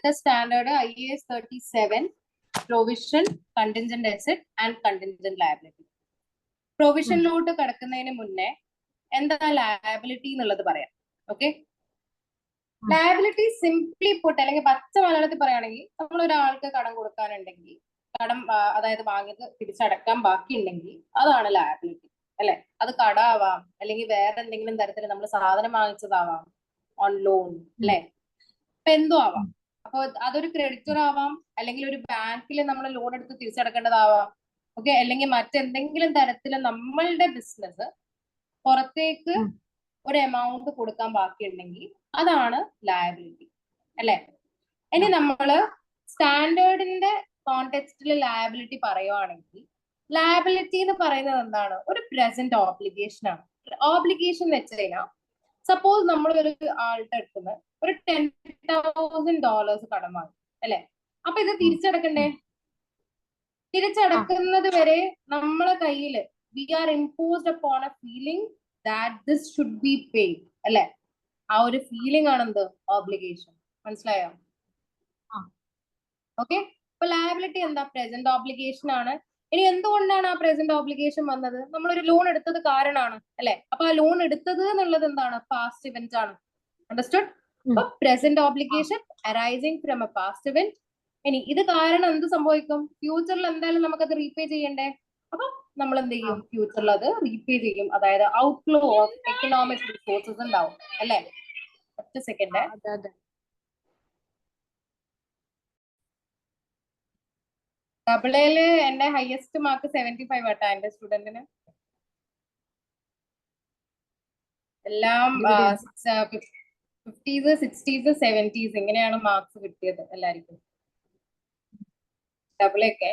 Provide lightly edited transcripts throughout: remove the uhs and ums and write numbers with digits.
അടുത്ത standard IAS 37 provision, contingent asset and contingent liability. പ്രൊവിഷനിലോട്ട് കടക്കുന്നതിന് മുന്നേ എന്താ ലയബിലിറ്റി എന്നുള്ളത് പറയാം. ഓക്കെ, ലയബിലിറ്റി സിംപ്ലി പുട്ട് അല്ലെങ്കിൽ പച്ച മലയാളത്തിൽ പറയുകയാണെങ്കിൽ നമ്മൾ ഒരാൾക്ക് കടം കൊടുക്കാനുണ്ടെങ്കിൽ കടം അതായത് വാങ്ങിയത് തിരിച്ചടക്കാൻ ബാക്കിയുണ്ടെങ്കിൽ അതാണ് ലയബിലിറ്റി അല്ലെ. അത് കടമാവാം, അല്ലെങ്കിൽ വേറെ എന്തെങ്കിലും തരത്തിൽ നമ്മൾ സാധനം വാങ്ങിച്ചതാവാം, ഓൺ ലോൺ അല്ലെ, ഇപ്പൊ എന്തോ ആവാം. അപ്പൊ അതൊരു ക്രെഡിറ്റർ ആവാം, അല്ലെങ്കിൽ ഒരു ബാങ്കിൽ നമ്മൾ ലോൺ എടുത്ത് തിരിച്ചടക്കേണ്ടതാവാം. ഓക്കെ, അല്ലെങ്കിൽ മറ്റെന്തെങ്കിലും തരത്തിൽ നമ്മളുടെ ബിസിനസ് പുറത്തേക്ക് ഒരു എമൗണ്ട് കൊടുക്കാൻ ബാക്കിയുണ്ടെങ്കിൽ അതാണ് ലയബിലിറ്റി അല്ലെ. ഇനി നമ്മള് സ്റ്റാൻഡേർഡിന്റെ കോണ്ടെക്സ്റ്റിൽ ലയബിലിറ്റി പറയുവാണെങ്കിൽ ലയബിലിറ്റി എന്ന് പറയുന്നത് എന്താണ്? ഒരു പ്രസന്റ് ഓബ്ലിഗേഷൻ ആണ്. ഓബ്ലിഗേഷൻ എന്ന് വെച്ച് കഴിഞ്ഞാൽ സപ്പോസ് നമ്മൾ ഒരു ആളുടെ അടുത്തുനിന്ന് ഒരു $10,000 കടം വാങ്ങി അല്ലെ. അപ്പൊ ഇത് തിരിച്ചടക്കണ്ടേ? തിരിച്ചടക്കുന്നത് വരെ നമ്മളെ കയ്യിൽ we are imposed upon a feeling that this should be paid അല്ലെ. ആ ഒരു ഫീലിംഗ് ആണ് എന്ത്? ഓബ്ലിഗേഷൻ. മനസ്സിലായോ? ഓക്കെ, അപ്പൊ ലയബിലിറ്റി എന്താ? പ്രസന്റ് ഓബ്ലിഗേഷൻ ആണ്. ഇനി എന്തുകൊണ്ടാണ് ആ പ്രസന്റ് ഓബ്ലിഗേഷൻ വന്നത്? നമ്മളൊരു ലോൺ എടുത്തത് കാരണമാണ് അല്ലെ. അപ്പൊ ആ ലോൺ എടുത്തത് എന്നുള്ളത് എന്താണ്? പാസ്റ്റ് ഇവന്റ് ആണ്. അണ്ടർസ്റ്റുഡ്? അപ്പൊ present obligation arising from A past event. ഇനി ഇത് കാരണം എന്ത് സംഭവിക്കും? ഫ്യൂച്ചറിൽ എന്തായാലും നമുക്കത് റീപേ ചെയ്യണ്ടേ. അപ്പൊ നമ്മൾ എന്ത് ചെയ്യും? ഫ്യൂച്ചറിൽ അത് റീപേ ചെയ്യും. അതായത് ഔട്ട്ഫ്ലോ ഓഫ് എക്കണോമിക് റിസോഴ്സസ് ഉണ്ടാവും അല്ലെ. ഒറ്റ സെക്കൻഡ്. ഡബിളയില് എന്റെ ഹയസ്റ്റ് മാർക്ക് 75 ആട്ടാ എന്റെ സ്റ്റുഡന്റിന്. എല്ലാം 50s 60s 70s ഇങ്ങനെയാണ് മാർക്സ് കിട്ടിയത് എല്ലാവർക്കും. ഡബിളൊക്കെ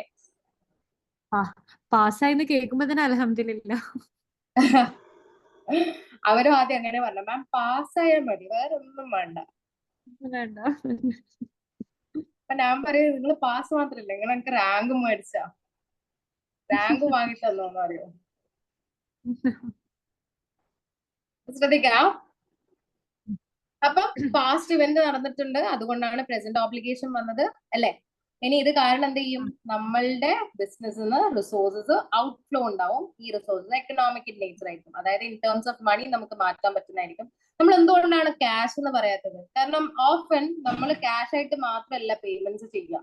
പാസ്സായിന്ന് കേൾക്കുമ്പോ തന്നെ അൽഹംദുലില്ലാ. അവരും ആദ്യം അങ്ങനെ പറഞ്ഞു, മാം പാസ്സായാൽ മതി, വേറെ ഒന്നും വേണ്ട. അപ്പൊ ഞാൻ പറയും, നിങ്ങൾ പാസ് മാത്രല്ല, നിങ്ങൾ എനിക്ക് റാങ്ക് മേടിച്ചാ, റാങ്ക് വാങ്ങി തന്നോന്ന് അറിയോ. ശ്രദ്ധിക്കാം. അപ്പൊ പാസ്റ്റ് ഇവന്റ് നടന്നിട്ടുണ്ട്, അതുകൊണ്ടാണ് പ്രസന്റ് ഓബ്ലിഗേഷൻ വന്നത് അല്ലെ. ഇനി ഇത് കാരണം എന്ത് ചെയ്യും? നമ്മളുടെ ബിസിനസ്സിന് റിസോഴ്സസ് ഔട്ട്ഫ്ലോ ഉണ്ടാവും. ഈ റിസോഴ്സസ് എക്കണോമിക് ഇൻ നേച്ചർ ആയിരിക്കും, അതായത് ഇൻ ടേംസ് ഓഫ് മണി നമുക്ക് മാറ്റാൻ പറ്റുന്നതായിരിക്കും. നമ്മൾ എന്തുകൊണ്ടാണ് ക്യാഷ് എന്ന് പറയാത്തത്? കാരണം ഓഫൻ നമ്മൾ ക്യാഷ് ആയിട്ട് മാത്രമല്ല പേയ്മെന്റ്സ് ചെയ്യുക,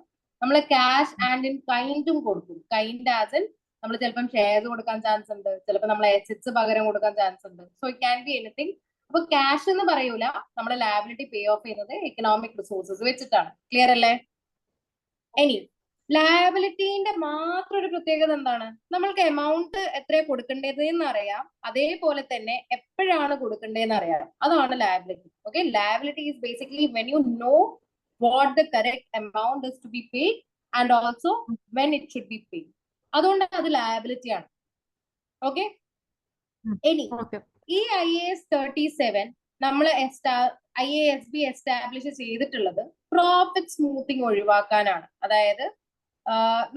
നമ്മൾ ക്യാഷ് ആൻഡ് ഇൻ കൈൻഡും കൊടുക്കും. കൈൻഡ് ആസ് ഇൻ നമ്മൾ ചിലപ്പം ഷെയർസ് കൊടുക്കാൻ ചാൻസ് ഉണ്ട്, ചിലപ്പോൾ നമ്മൾ അസറ്റ്സ് പകരം കൊടുക്കാൻ ചാൻസ് ഉണ്ട്. So it can be anything. അപ്പൊ ക്യാഷ് എന്ന് പറയൂല, നമ്മുടെ ലയബിലിറ്റി പേ ഓഫ് ചെയ്യുന്നത് എക്കണോമിക് റിസോഴ്സസ് വെച്ചിട്ടാണ്. ക്ലിയർ അല്ലേ? ഇനി ലയബിലിറ്റിന്റെ മാത്രം ഒരു പ്രത്യേകത എന്താണ്? നമ്മൾക്ക് എമൗണ്ട് എത്രയാണ് കൊടുക്കേണ്ടതെന്ന് അറിയാം, അതേപോലെ തന്നെ എപ്പോഴാണ് കൊടുക്കേണ്ടതെന്ന് അറിയാം. അതാണ് liability. Okay, liability is basically when you know what the correct amount is to be paid and also when it should be paid. അതുകൊണ്ട് അത് ലയബിലിറ്റി ആണ്. ഓക്കെ, ഇനി ഈ IAS 37 നമ്മൾ IASB എസ്റ്റാബ്ലിഷ് ചെയ്തിട്ടുള്ളത് പ്രോഫിറ്റ് സ്മൂത്തിങ് ഒഴിവാക്കാനാണ്. അതായത്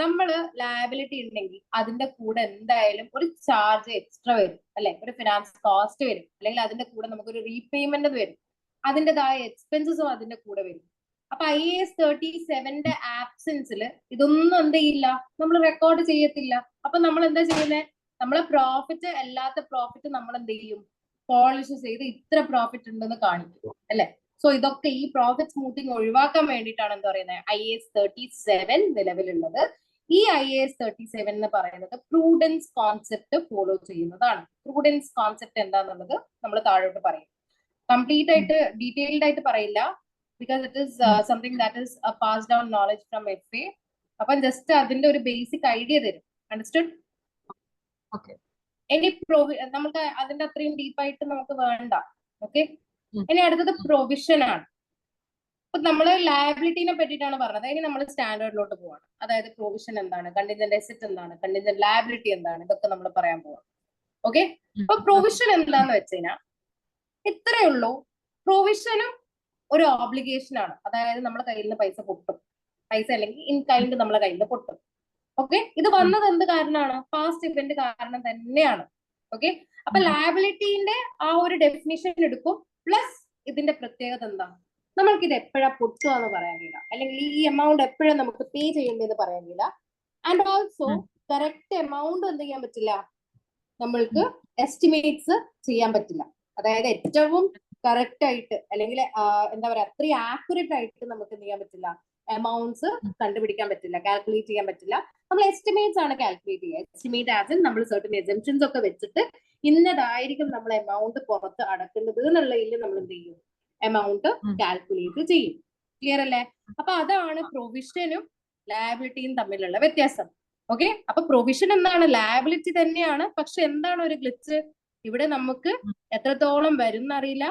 നമ്മള് ലയബിലിറ്റി ഉണ്ടെങ്കിൽ അതിന്റെ കൂടെ എന്തായാലും ഒരു ചാർജ് എക്സ്ട്രാ വരും അല്ലെ, ഒരു ഫിനാൻസ് കോസ്റ്റ് വരും, അല്ലെങ്കിൽ അതിന്റെ കൂടെ നമുക്കൊരു റീപേയ്മെന്റ് വരും, അതിൻ്റെതായ എക്സ്പെൻസസും അതിന്റെ കൂടെ വരും. അപ്പൊ IAS 37ന്റെ ആബ്സെൻസിൽ ഇതൊന്നും എന്ത് ചെയ്യില്ല, നമ്മൾ റെക്കോർഡ് ചെയ്യത്തില്ല. അപ്പൊ നമ്മൾ എന്താ ചെയ്യുന്നത്? നമ്മളെ പ്രോഫിറ്റ് അല്ലാത്ത പ്രോഫിറ്റ് നമ്മൾ എന്ത് ചെയ്യും? പോളിഷ് ചെയ്ത് ഇത്ര പ്രോഫിറ്റ് ഉണ്ടെന്ന് കാണിക്കും അല്ലെ. സോ ഇതൊക്കെ ഈ പ്രോഫിറ്റ് സ്മൂത്തിങ് ഒഴിവാക്കാൻ വേണ്ടിയിട്ടാണ് എന്താ പറയുന്നത് IAS 37 നിലവിലുള്ളത്. ഈ IAS 37 എന്ന് പറയുന്നത് പ്രൂഡൻസ് കോൺസെപ്റ്റ് ഫോളോ ചെയ്യുന്നതാണ്. പ്രൂഡൻസ് കോൺസെപ്റ്റ് എന്താന്നുള്ളത് നമ്മൾ താഴോട്ട് പറയും. കംപ്ലീറ്റ് ആയിട്ട് ഡീറ്റെയിൽഡ് ആയിട്ട് പറയില്ല, because it is something that is pass down knowledge from FA. അപ്പം ജസ്റ്റ് അതിന്റെ ഒരു ബേസിക് ഐഡിയ തരും. അണ്ടർസ്റ്റുഡ്? ഇനി നമുക്ക് അതിന്റെ അത്രയും ഡീപ്പായിട്ട് നമുക്ക് വേണ്ട. ഓക്കെ, ഇനി അടുത്തത് പ്രൊവിഷൻ ആണ്. അപ്പൊ നമ്മള് ലയബിലിറ്റിനെ പറ്റിയിട്ടാണ് പറഞ്ഞത്. ഇനി നമ്മൾ സ്റ്റാൻഡേർഡിലോട്ട് പോവാണ്. അതായത് പ്രൊവിഷൻ എന്താണ്, കണ്ടിൻജന്റ് അസറ്റ് എന്താണ്, കണ്ടിൻജന്റ് ലയബിലിറ്റി എന്താണ്, ഇതൊക്കെ നമ്മൾ പറയാൻ പോവാം. ഓക്കെ, അപ്പൊ പ്രൊവിഷൻ എന്താന്ന് വെച്ച് കഴിഞ്ഞാൽ ഇത്രയേ ഉള്ളൂ. പ്രൊവിഷനും ഒരു ഓബ്ലിഗേഷൻ ആണ്. അതായത് നമ്മുടെ കയ്യിൽ നിന്ന് പൈസ പൊട്ടും, പൈസ അല്ലെങ്കിൽ ഇൻ കൈൻഡ് നമ്മളെ കയ്യിൽ നിന്ന് പൊട്ടും. ഓക്കെ, ഇത് വന്നത് എന്ത് കാരണമാണ്? പാസ്റ്റ് ഇവന്റ് കാരണം തന്നെയാണ്. ഓക്കെ, അപ്പൊ ലയബിലിറ്റിന്റെ ആ ഒരു ഡെഫിനിഷൻ എടുക്കും. പ്ലസ് ഇതിന്റെ പ്രത്യേകത എന്താ? നമ്മൾക്ക് ഇത് എപ്പോഴാ പൊട്ടുക എന്ന് പറയാൻ കഴിയില്ല, അല്ലെങ്കിൽ ഈ എമൗണ്ട് എപ്പോഴാണ് നമുക്ക് പേ ചെയ്യേണ്ടതെന്ന് പറയാൻ കഴിയില്ല. ആൻഡ് ഓൾസോ കറക്റ്റ് എമൗണ്ട് എന്ത് ചെയ്യാൻ പറ്റില്ല, നമ്മൾക്ക് എസ്റ്റിമേറ്റ്സ് ചെയ്യാൻ പറ്റില്ല. അതായത് ഏറ്റവും കറക്റ്റ് ആയിട്ട് അല്ലെങ്കിൽ എന്താ പറയാ അത്രയും ആക്യുറേറ്റ് ആയിട്ട് നമുക്ക് എന്ത് ചെയ്യാൻ പറ്റില്ല, എമൗണ്ട്സ് കണ്ടുപിടിക്കാൻ പറ്റില്ല, കാൽക്കുലേറ്റ് ചെയ്യാൻ പറ്റില്ല. നമ്മൾ എസ്റ്റിമേറ്റ്സ് ആണ് കാൽക്കുലേറ്റ് ചെയ്യുക. എസ്റ്റിമേറ്റ് ആസ് ഇൻ നമ്മൾ സർട്ടൻ എസംഷൻസ് ഒക്കെ വെച്ചിട്ട് ഇന്നതായിരിക്കും നമ്മൾ എമൗണ്ട് പുറത്ത് അടക്കുന്നത് എന്നുള്ളതിൽ നമ്മൾ എന്ത് ചെയ്യും, എമൗണ്ട് കാൽക്കുലേറ്റ് ചെയ്യും. ക്ലിയർ അല്ലേ? അപ്പൊ അതാണ് പ്രൊവിഷനും ലയബിലിറ്റിയും തമ്മിലുള്ള വ്യത്യാസം. ഓക്കെ, അപ്പൊ പ്രൊവിഷൻ എന്താണ്, ലയബിലിറ്റി തന്നെയാണ്. പക്ഷെ എന്താണ് ഒരു ഗ്ലിച്ച്, ഇവിടെ നമുക്ക് എത്രത്തോളം വരും എന്നറിയില്ല,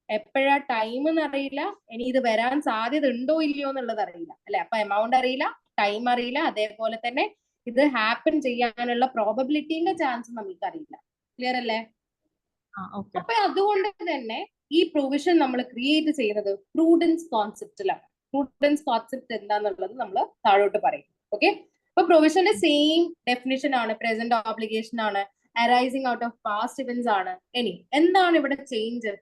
എപ്പോഴാ ടൈം എന്നറിയില്ല, ഇനി ഇത് വരാൻ സാധ്യത ഉണ്ടോ ഇല്ലയോ എന്നുള്ളത് അറിയില്ല അല്ലെ. അപ്പൊ എമൗണ്ട് അറിയില്ല, ടൈം അറിയില്ല, അതേപോലെ തന്നെ ഇത് ഹാപ്പൻ ചെയ്യാനുള്ള പ്രോബബിലിറ്റിന്റെ ചാൻസ് നമുക്ക് അറിയില്ല. ക്ലിയർ അല്ലേ? അപ്പൊ അതുകൊണ്ട് തന്നെ ഈ പ്രൊവിഷൻ നമ്മൾ ക്രിയേറ്റ് ചെയ്യുന്നത് പ്രൂഡൻസ് കോൺസെപ്റ്റിലാണ്. പ്രൂഡൻസ് കോൺസെപ്റ്റ് എന്താന്നുള്ളത് നമ്മൾ താഴോട്ട് പറയും. ഓക്കെ, അപ്പൊ പ്രൊവിഷന്റെ സെയിം ഡെഫിനിഷൻ ആണ്, പ്രസന്റ് ഓബ്ലിഗേഷൻ ആണ്, arising out of past events ആണ്. ഇനി എന്താണ് ഇവിടെ ചേഞ്ച്,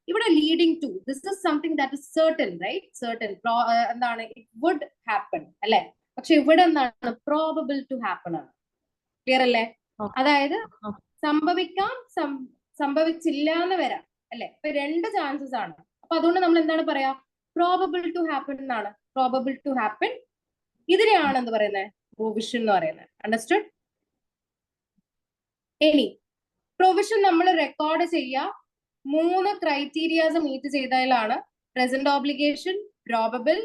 ഇവിടെ leading to this is something that is certain, right? Certain എന്താണ്, ഇറ്റ് വുഡ് ഹാപ്പൻ അല്ലെ. പക്ഷെ ഇവിടെ എന്താണ്, പ്രോബബിൾ ടു ഹാപ്പൻ ആണ്. ക്ലിയർ അല്ലേ? അതായത് സംഭവിക്കാം, സംഭവിച്ചില്ല എന്ന് വരാം അല്ലെ. ഇപ്പൊ രണ്ട് ചാൻസസ് ആണ്. അപ്പൊ അതുകൊണ്ട് നമ്മൾ എന്താണ് പറയാ, പ്രോബബിൾ ടു ഹാപ്പൻ എന്നാണ്. പ്രോബബിൾ ടു ഹാപ്പൻ ഇതിനെയാണ് എന്ത് പറയുന്നത്, പ്രൊവിഷൻ എന്ന് പറയുന്നത്. അണ്ടർസ്റ്റുഡ്? ഇനി പ്രൊവിഷൻ നമ്മൾ റെക്കോർഡ് ചെയ്യുക 3 ക്രൈറ്റീരിയാസ് മീറ്റ് ചെയ്താലാണ് present obligation, probable,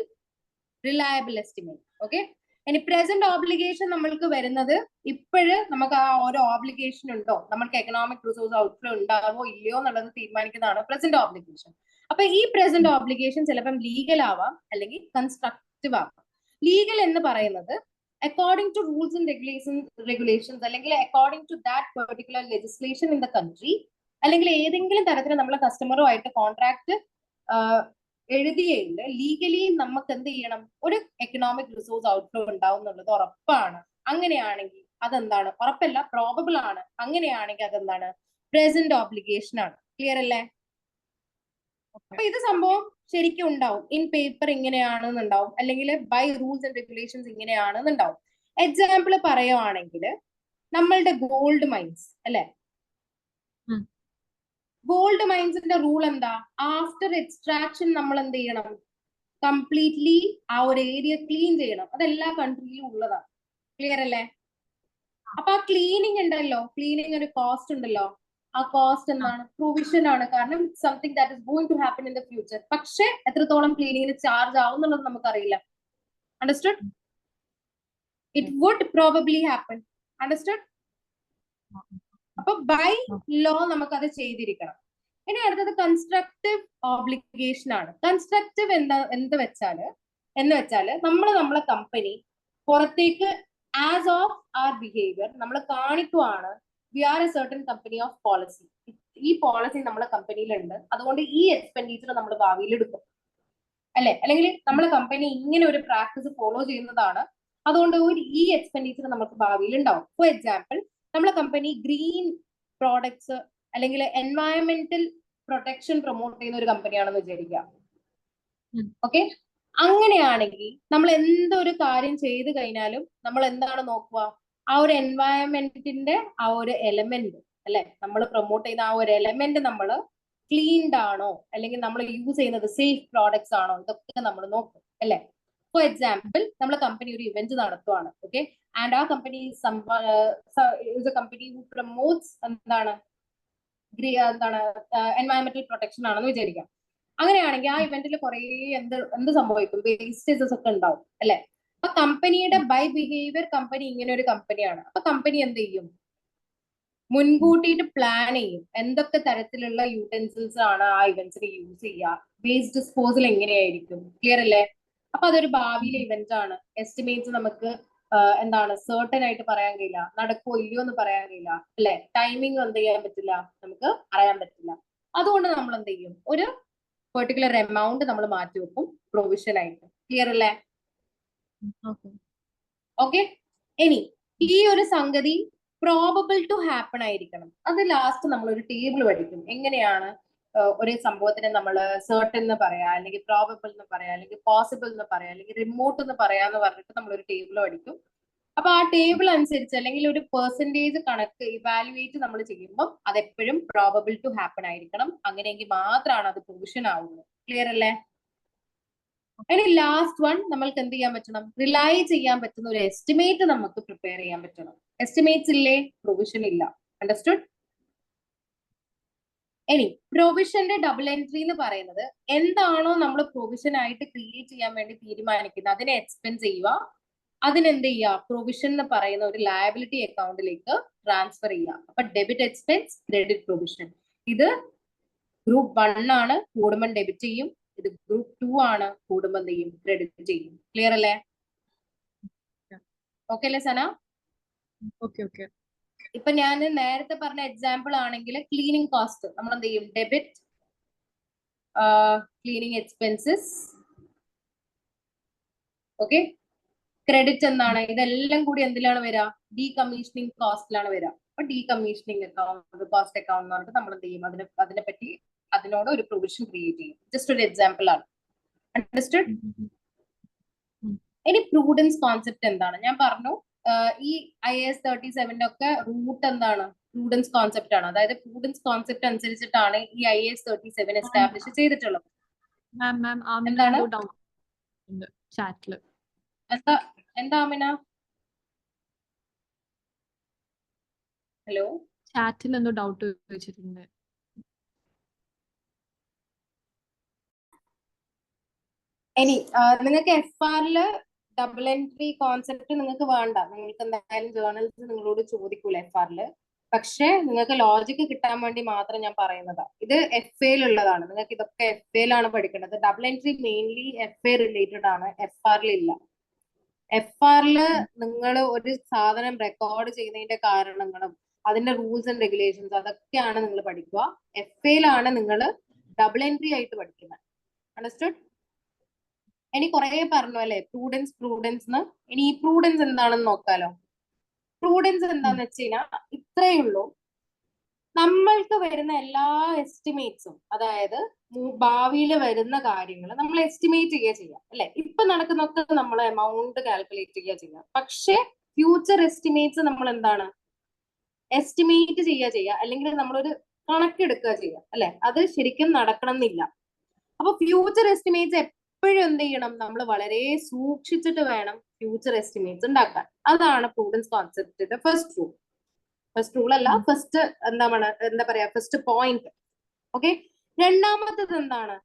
reliable estimate. Okay, ഇനി പ്രസന്റ് ഓബ്ലിഗേഷൻ നമ്മൾക്ക് വരുന്നത് ഇപ്പോഴ് നമുക്ക് ആ ഓരോ ഓബ്ലിഗേഷൻ ഉണ്ടോ, നമുക്ക് എക്കണോമിക് റിസോഴ്സ് ഔട്ട്ഫ്ലോ ഉണ്ടാവോ ഇല്ലയോ എന്നുള്ളത് തീരുമാനിക്കുന്നതാണ് പ്രസന്റ് ഓബ്ലിഗേഷൻ. അപ്പൊ ഈ പ്രസന്റ് ഓബ്ലിഗേഷൻ ചിലപ്പം ലീഗൽ ആവാം അല്ലെങ്കിൽ കൺസ്ട്രക്റ്റീവ് ആവാം. ലീഗൽ എന്ന് പറയുന്നത് according to rules and regulations അല്ലെങ്കിൽ according to that particular legislation in the country, അല്ലെങ്കിൽ ഏതെങ്കിലും തരത്തിൽ നമ്മളെ കസ്റ്റമറുമായിട്ട് കോൺട്രാക്ട് എഴുതിയതിൽ ലീഗലി നമുക്ക് എന്ത് ചെയ്യണം, ഒരു എക്കണോമിക് റിസോഴ്സ് ഔട്ട്ഫ്ലോ ഉണ്ടാവും എന്നുള്ളത് ഉറപ്പാണ്. അങ്ങനെയാണെങ്കിൽ അതെന്താണ്, ഉറപ്പല്ല, പ്രോബബിൾ ആണ്. അങ്ങനെയാണെങ്കിൽ അതെന്താണ്, പ്രസന്റ് ഓബ്ലിഗേഷൻ ആണ്. ക്ലിയർ അല്ലേ? അപ്പൊ ഇത് സംഭവം ശരിക്കും ഉണ്ടാവും, ഇൻ പേപ്പർ ഇങ്ങനെയാണെന്നുണ്ടാവും, അല്ലെങ്കിൽ ബൈ റൂൾസ് ആൻഡ് റെഗുലേഷൻസ് ഇങ്ങനെയാണെന്നുണ്ടാവും. എക്സാമ്പിൾ പറയുവാണെങ്കിൽ നമ്മളുടെ ഗോൾഡ് മൈൻസ് അല്ലെ, ഗോൾഡ് മൈൻസിന്റെ റൂൾ എന്താ, ആഫ്റ്റർ എക്സ്ട്രാക്ഷൻ നമ്മൾ എന്ത് ചെയ്യണം, കംപ്ലീറ്റ്ലി ആ ഒരു ഏരിയ ക്ലീൻ ചെയ്യണം. അത് എല്ലാ കൺട്രിയിലും ഉള്ളതാണ്. ക്ലിയർ അല്ലേ? അപ്പൊ ആ ക്ലീനിങ് ഉണ്ടല്ലോ, ക്ലീനിങ് ഒരു കോസ്റ്റ് ഉണ്ടല്ലോ, ആ കോസ്റ്റ് എന്താണ്, പ്രൊവിഷൻ ആണ്. കാരണം something that is going to happen in the future. പക്ഷെ എത്രത്തോളം ക്ലീനിങ്ങിന് ചാർജ് ആവും എന്നുള്ളത് നമുക്കറിയില്ല. Understood? It would probably happen. Understood? അപ്പൊ ബൈ ലോ നമുക്കത് ചെയ്തിരിക്കണം. ഇനി അടുത്തത് കൺസ്ട്രക്റ്റീവ് ഓബ്ലിഗേഷൻ ആണ്. കൺസ്ട്രക്റ്റീവ് എന്ന് വെച്ചാല് നമ്മളെ കമ്പനി പുറത്തേക്ക് ആസ് ഓഫ് ആർ ബിഹേവിയർ നമ്മൾ കാണിക്കുവാണ്, we are a certain company of policy. ഈ പോളിസി നമ്മളെ കമ്പനിയിലുണ്ട്, അതുകൊണ്ട് ഈ എക്സ്പെൻഡിച്ചർ നമ്മൾ ഭാവിയിൽ എടുക്കും അല്ലെ, അല്ലെങ്കിൽ നമ്മളെ കമ്പനി ഇങ്ങനെ ഒരു പ്രാക്ടീസ് ഫോളോ ചെയ്യുന്നതാണ്, അതുകൊണ്ട് ഈ എക്സ്പെൻഡിച്ചർ നമുക്ക് ഭാവിയിൽ ഉണ്ടാവും. ഫോർ എക്സാമ്പിൾ, നമ്മളെ കമ്പനി ഗ്രീൻ പ്രോഡക്ട്സ് അല്ലെങ്കിൽ എൻവയറമെന്റൽ പ്രൊട്ടക്ഷൻ പ്രൊമോട്ട് ചെയ്യുന്ന ഒരു കമ്പനിയാണെന്ന് വിചാരിക്കുക. ഓക്കെ, അങ്ങനെയാണെങ്കിൽ നമ്മൾ എന്തൊരു കാര്യം ചെയ്തു കഴിഞ്ഞാലും നമ്മൾ എന്താണ് നോക്കുക, ആ ഒരു എൻവയറമെന്റിന്റെ ആ ഒരു എലമെന്റ് അല്ലെ, നമ്മൾ പ്രൊമോട്ട് ചെയ്യുന്ന ആ ഒരു എലമെന്റ് നമ്മൾ ക്ലീൻഡ് ആണോ, അല്ലെങ്കിൽ നമ്മൾ യൂസ് ചെയ്യുന്നത് സേഫ് പ്രോഡക്ട്സ് ആണോ, ഇതൊക്കെ നമ്മൾ നോക്കും അല്ലെ. ഫോർ എക്സാമ്പിൾ, നമ്മളെ കമ്പനി ഒരു ഇവന്റ് നടത്തുവാണ്. ഓക്കെ, ആൻഡ് ആ കമ്പനി കമ്പനി ഹു പ്രൊമോട്ട്സ് എന്താണ് എൻവയറമെന്റൽ പ്രൊട്ടക്ഷൻ ആണെന്ന് വിചാരിക്കാം. അങ്ങനെയാണെങ്കിൽ ആ ഇവന്റിൽ കുറെ എന്ത് സംഭവിക്കും, വേസ്റ്റേജസ് ഒക്കെ ഉണ്ടാവും അല്ലെ. അപ്പൊ കമ്പനിയുടെ ബൈ ബിഹേവിയർ കമ്പനി ഇങ്ങനെ ഒരു കമ്പനിയാണ്. അപ്പൊ കമ്പനി എന്ത് ചെയ്യും, മുൻകൂട്ടിയിട്ട് പ്ലാൻ ചെയ്യും എന്തൊക്കെ തരത്തിലുള്ള യൂട്ടൻസിൽസ് ആണ് ആ ഇവന്റ്സിന് യൂസ് ചെയ്യുക, വേസ്റ്റ് ഡിസ്പോസൽ എങ്ങനെയായിരിക്കും. ക്ലിയർ അല്ലേ? അപ്പൊ അതൊരു ഭാവിയിലെ ഇവന്റ് ആണ്. എസ്റ്റിമേറ്റ്സ് നമുക്ക് എന്താണ് സർട്ടൻ ആയിട്ട് പറയാൻ കഴിയില്ല, നടക്കോ ഇല്ലയോ എന്ന് പറയാൻ കഴിയില്ല അല്ലെ. ടൈമിംഗ് എന്ത് ചെയ്യാൻ പറ്റില്ല, നമുക്ക് അറിയാൻ പറ്റില്ല. അതുകൊണ്ട് നമ്മൾ എന്ത് ചെയ്യും, ഒരു പെർട്ടിക്കുലർ എമൗണ്ട് നമ്മൾ മാറ്റി വെക്കും പ്രൊവിഷൻ ആയിട്ട്. ക്ലിയർ അല്ലേ? ഓക്കെ, ഇനി ഈ ഒരു സംഗതി പ്രോബബിൾ ടു ഹാപ്പൺ ആയിരിക്കണം. അത് ലാസ്റ്റ് നമ്മൾ ഒരു ടേബിൾ പഠിക്കും. എങ്ങനെയാണ് ഒരു സംഭവത്തിന് നമ്മൾ സർട്ടൻ എന്ന് പറയാം, അല്ലെങ്കിൽ പ്രോബബിൾ എന്ന് പറയാം, അല്ലെങ്കിൽ പോസിബിൾ എന്ന് പറയാം, അല്ലെങ്കിൽ റിമോട്ട് എന്ന് പറയാന്ന് പറഞ്ഞിട്ട് നമ്മൾ ഒരു ടേബിൾ പഠിക്കും. അപ്പൊ ആ ടേബിൾ അനുസരിച്ച് അല്ലെങ്കിൽ ഒരു പെർസെന്റേജ് കണക്ക് ഇവാലുവേറ്റ് നമ്മൾ ചെയ്യുമ്പോൾ അതെപ്പോഴും പ്രോബബിൾ ടു ഹാപ്പൻ ആയിരിക്കണം. അങ്ങനെയെങ്കിൽ മാത്രമാണ് അത് പ്രൊവിഷൻ ആവുന്നത്. ക്ലിയർ അല്ലേ? ഇനി ലാസ്റ്റ് വൺ നമ്മൾക്ക് എന്ത് ചെയ്യാൻ പറ്റണം? റിലൈ ചെയ്യാൻ പറ്റുന്ന ഒരു എസ്റ്റിമേറ്റ് നമുക്ക് പ്രിപ്പയർ ചെയ്യാൻ പറ്റണം. എസ്റ്റിമേറ്റ്സ് ഇല്ലേ, പ്രൊവിഷൻ ഇല്ല. അണ്ടർസ്റ്റുഡ്? ഇനി പ്രൊവിഷന്റെ ഡബിൾ എൻട്രി എന്ന് പറയുന്നത് എന്താണോ നമ്മൾ പ്രൊവിഷൻ ആയിട്ട് ക്രിയേറ്റ് ചെയ്യാൻ വേണ്ടി തീരുമാനിക്കുന്നത് അതിനെ എക്സ്പെൻസ് ചെയ്യുക, അതിനെന്ത് ചെയ്യുക, പ്രൊവിഷൻ എന്ന് പറയുന്ന ഒരു ലയബിലിറ്റി അക്കൗണ്ടിലേക്ക് ട്രാൻസ്ഫർ ചെയ്യുക. അപ്പൊ ഡെബിറ്റ് എക്സ്പെൻസ്, ക്രെഡിറ്റ് പ്രൊവിഷൻ. ഇത് ഗ്രൂപ്പ് 1 ആണ്, കൂടുമ്പോൾ ഡെബിറ്റ് ചെയ്യും. ഇത് ഗ്രൂപ്പ് 2 ആണ്, കൂടുമ്പോൾ എന്ത് ചെയ്യും, ക്രെഡിറ്റ് ചെയ്യും. ക്ലിയർ അല്ലേ? ഓക്കെ അല്ലേ സന? ഓക്കെ. ഇപ്പൊ ഞാൻ നേരത്തെ പറഞ്ഞ എക്സാമ്പിൾ ആണെങ്കിൽ ക്ലീനിങ് കോസ്റ്റ് നമ്മൾ എന്ത് ചെയ്യും, debit cleaning expenses. Okay, credit എന്താണ്? ഇതെല്ലാം കൂടി എന്തിലാണ് വരിക? ഡീകമ്മീഷനിങ് കോസ്റ്റിലാണ് വരിക. അപ്പൊ ഡീകമ്മീഷനിങ് അക്കൗണ്ട്, കോസ്റ്റ് അക്കൗണ്ട് എന്ന് പറഞ്ഞിട്ട് നമ്മൾ എന്ത് ചെയ്യും, അതിനെപ്പറ്റി അതിനോട് ഒരു പ്രൊവിഷൻ ക്രിയേറ്റ് ചെയ്യും. ജസ്റ്റ് ഒരു എക്സാമ്പിൾ ആണ്. അണ്ടർസ്റ്റുഡ്? ഇനി പ്രൂഡൻസ് കോൺസെപ്റ്റ് എന്താണ്? ഞാൻ പറഞ്ഞു ഈ IAS 37 ഒക്കെ റൂട്ട് എന്താണ്? പ്രൂഡൻസ് കോൺസെപ്റ്റ് ആണ്. അതായത് പ്രൂഡൻസ് കോൺസെപ്റ്റ് അനുസരിച്ചിട്ടാണ് ഈ IAS 37 എസ്റ്റാബ്ലിഷ് ചെയ്തിട്ടുള്ളത്. എന്താണ് ചാറ്റില്? എന്താ ആമിന? ഹലോ, ചാറ്റിൽ എന്തോ ഡൗട്ട് ചോദിച്ചിട്ടുണ്ട്. ഇനി നിങ്ങൾക്ക് FR ഡബിൾ എൻട്രി കോൺസെപ്റ്റ് നിങ്ങൾക്ക് വേണ്ട. നിങ്ങൾക്ക് എന്തായാലും ജേർണൽസ് നിങ്ങളോട് ചോദിക്കൂല FR. പക്ഷെ നിങ്ങൾക്ക് ലോജിക്ക് കിട്ടാൻ വേണ്ടി മാത്രം ഞാൻ പറയുന്നതാ. ഇത് FA ഉള്ളതാണ്. നിങ്ങൾക്ക് ഇതൊക്കെ FA ലാണ് പഠിക്കേണ്ടത്. Double entry mainly FA related ആണ്, FR ഇല്ല. FR നിങ്ങൾ ഒരു സാധനം റെക്കോർഡ് ചെയ്യുന്നതിന്റെ കാരണങ്ങളും അതിന്റെ റൂൾസ് ആൻഡ് റെഗുലേഷൻസ് അതൊക്കെയാണ് നിങ്ങൾ പഠിക്കുക. FA ലാണ് നിങ്ങൾ ഡബിൾ എൻട്രി ആയിട്ട് പഠിക്കുന്നത്. അണ്ടർസ്റ്റുഡ്? ഇനി കുറെ പറഞ്ഞു അല്ലെ പ്രൂഡൻസ് എന്ന്. ഇനി ഈ പ്രൂഡൻസ് എന്താണെന്ന് നോക്കാലോ. പ്രൂഡൻസ് എന്താന്ന് വെച്ച് കഴിഞ്ഞാൽ ഇത്രയേ ഉള്ളൂ. നമ്മൾക്ക് വരുന്ന എല്ലാ എസ്റ്റിമേറ്റ്സും, അതായത് ഭാവിയിൽ വരുന്ന കാര്യങ്ങൾ നമ്മൾ എസ്റ്റിമേറ്റ് ചെയ്യുക ചെയ്യാം അല്ലെ. ഇപ്പൊ നടക്കുന്നൊക്കെ നമ്മൾ എമൗണ്ട് കാൽക്കുലേറ്റ് ചെയ്യുക ചെയ്യാം. പക്ഷെ ഫ്യൂച്ചർ എസ്റ്റിമേറ്റ്സ് നമ്മൾ എന്താണ് എസ്റ്റിമേറ്റ് ചെയ്യുക അല്ലെങ്കിൽ നമ്മളൊരു കണക്കെടുക്കുക ചെയ്യുക അല്ലെ. അത് ശരിക്കും നടക്കണം എന്നില്ല. അപ്പൊ ഫ്യൂച്ചർ എസ്റ്റിമേറ്റ്സ് എപ്പോഴും എന്ത് ചെയ്യണം, നമ്മൾ വളരെ സൂക്ഷിച്ചിട്ട് വേണം ഫ്യൂച്ചർ എസ്റ്റിമേറ്റ്സ് ഉണ്ടാക്കാൻ. അതാണ് പ്രൂഡൻസ് കോൺസെപ്റ്റിന്റെ ഫസ്റ്റ് റൂൾ അല്ല, എന്താ പറയാ, ഫസ്റ്റ് പോയിന്റ്. ഓക്കെ, രണ്ടാമത്തത് എന്താണ്?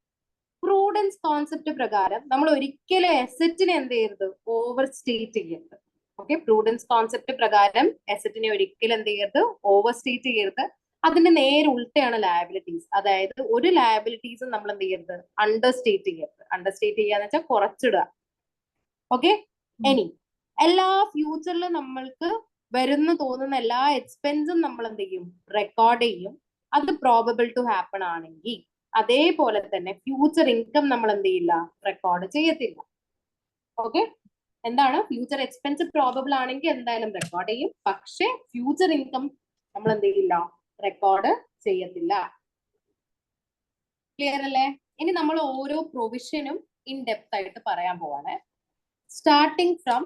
പ്രൂഡൻസ് കോൺസെപ്റ്റ് പ്രകാരം നമ്മൾ ഒരിക്കലും അസറ്റിനെ എന്ത് ചെയ്യരുത്, ഓവർ സ്റ്റേറ്റ് ചെയ്യരുത്. ഓക്കെ, പ്രൂഡൻസ് കോൺസെപ്റ്റ് പ്രകാരം അസറ്റിനെ ഒരിക്കലും എന്ത് ചെയ്യരുത്, ഓവർ സ്റ്റേറ്റ് ചെയ്യരുത്. അതിന്റെ നേരെ ഉൾട്ടയാണ് ലയബിലിറ്റീസ്. അതായത് ഒരു ലയബിലിറ്റീസും നമ്മൾ എന്ത് ചെയ്യരുത്, അണ്ടർസ്റ്റേറ്റ് ചെയ്യരുത്. അണ്ടർസ്റ്റേറ്റ് ചെയ്യാന്ന് വെച്ചാൽ കുറച്ചിടുക. ഓക്കെ, ഇനി എല്ലാ ഫ്യൂച്ചറിൽ നമ്മൾക്ക് വരുന്ന തോന്നുന്ന എല്ലാ എക്സ്പെൻസും നമ്മൾ എന്ത് ചെയ്യും, റെക്കോർഡ് ചെയ്യും. അത് പ്രോബബിൾ ടു ഹാപ്പൺ ആണെങ്കിൽ അതേപോലെ തന്നെ ഫ്യൂച്ചർ ഇൻകം നമ്മൾ എന്ത് ചെയ്യില്ല, റെക്കോർഡ് ചെയ്യത്തില്ല. ഓക്കെ, എന്താണ് ഫ്യൂച്ചർ എക്സ്പെൻസ് പ്രോബബിൾ ആണെങ്കിൽ എന്തായാലും റെക്കോർഡ് ചെയ്യും. പക്ഷെ ഫ്യൂച്ചർ ഇൻകം നമ്മൾ എന്ത് ചെയ്യില്ല, റെക്കോർഡ് ചെയ്യത്തില്ല. ക്ലിയർ അല്ലേ? ഇനി നമ്മൾ ഓരോ പ്രൊവിഷനും ഇൻ ഡെപ്ത് ആയിട്ട് പറയാൻ പോവാണ്. സ്റ്റാർട്ടിങ് ഫ്രം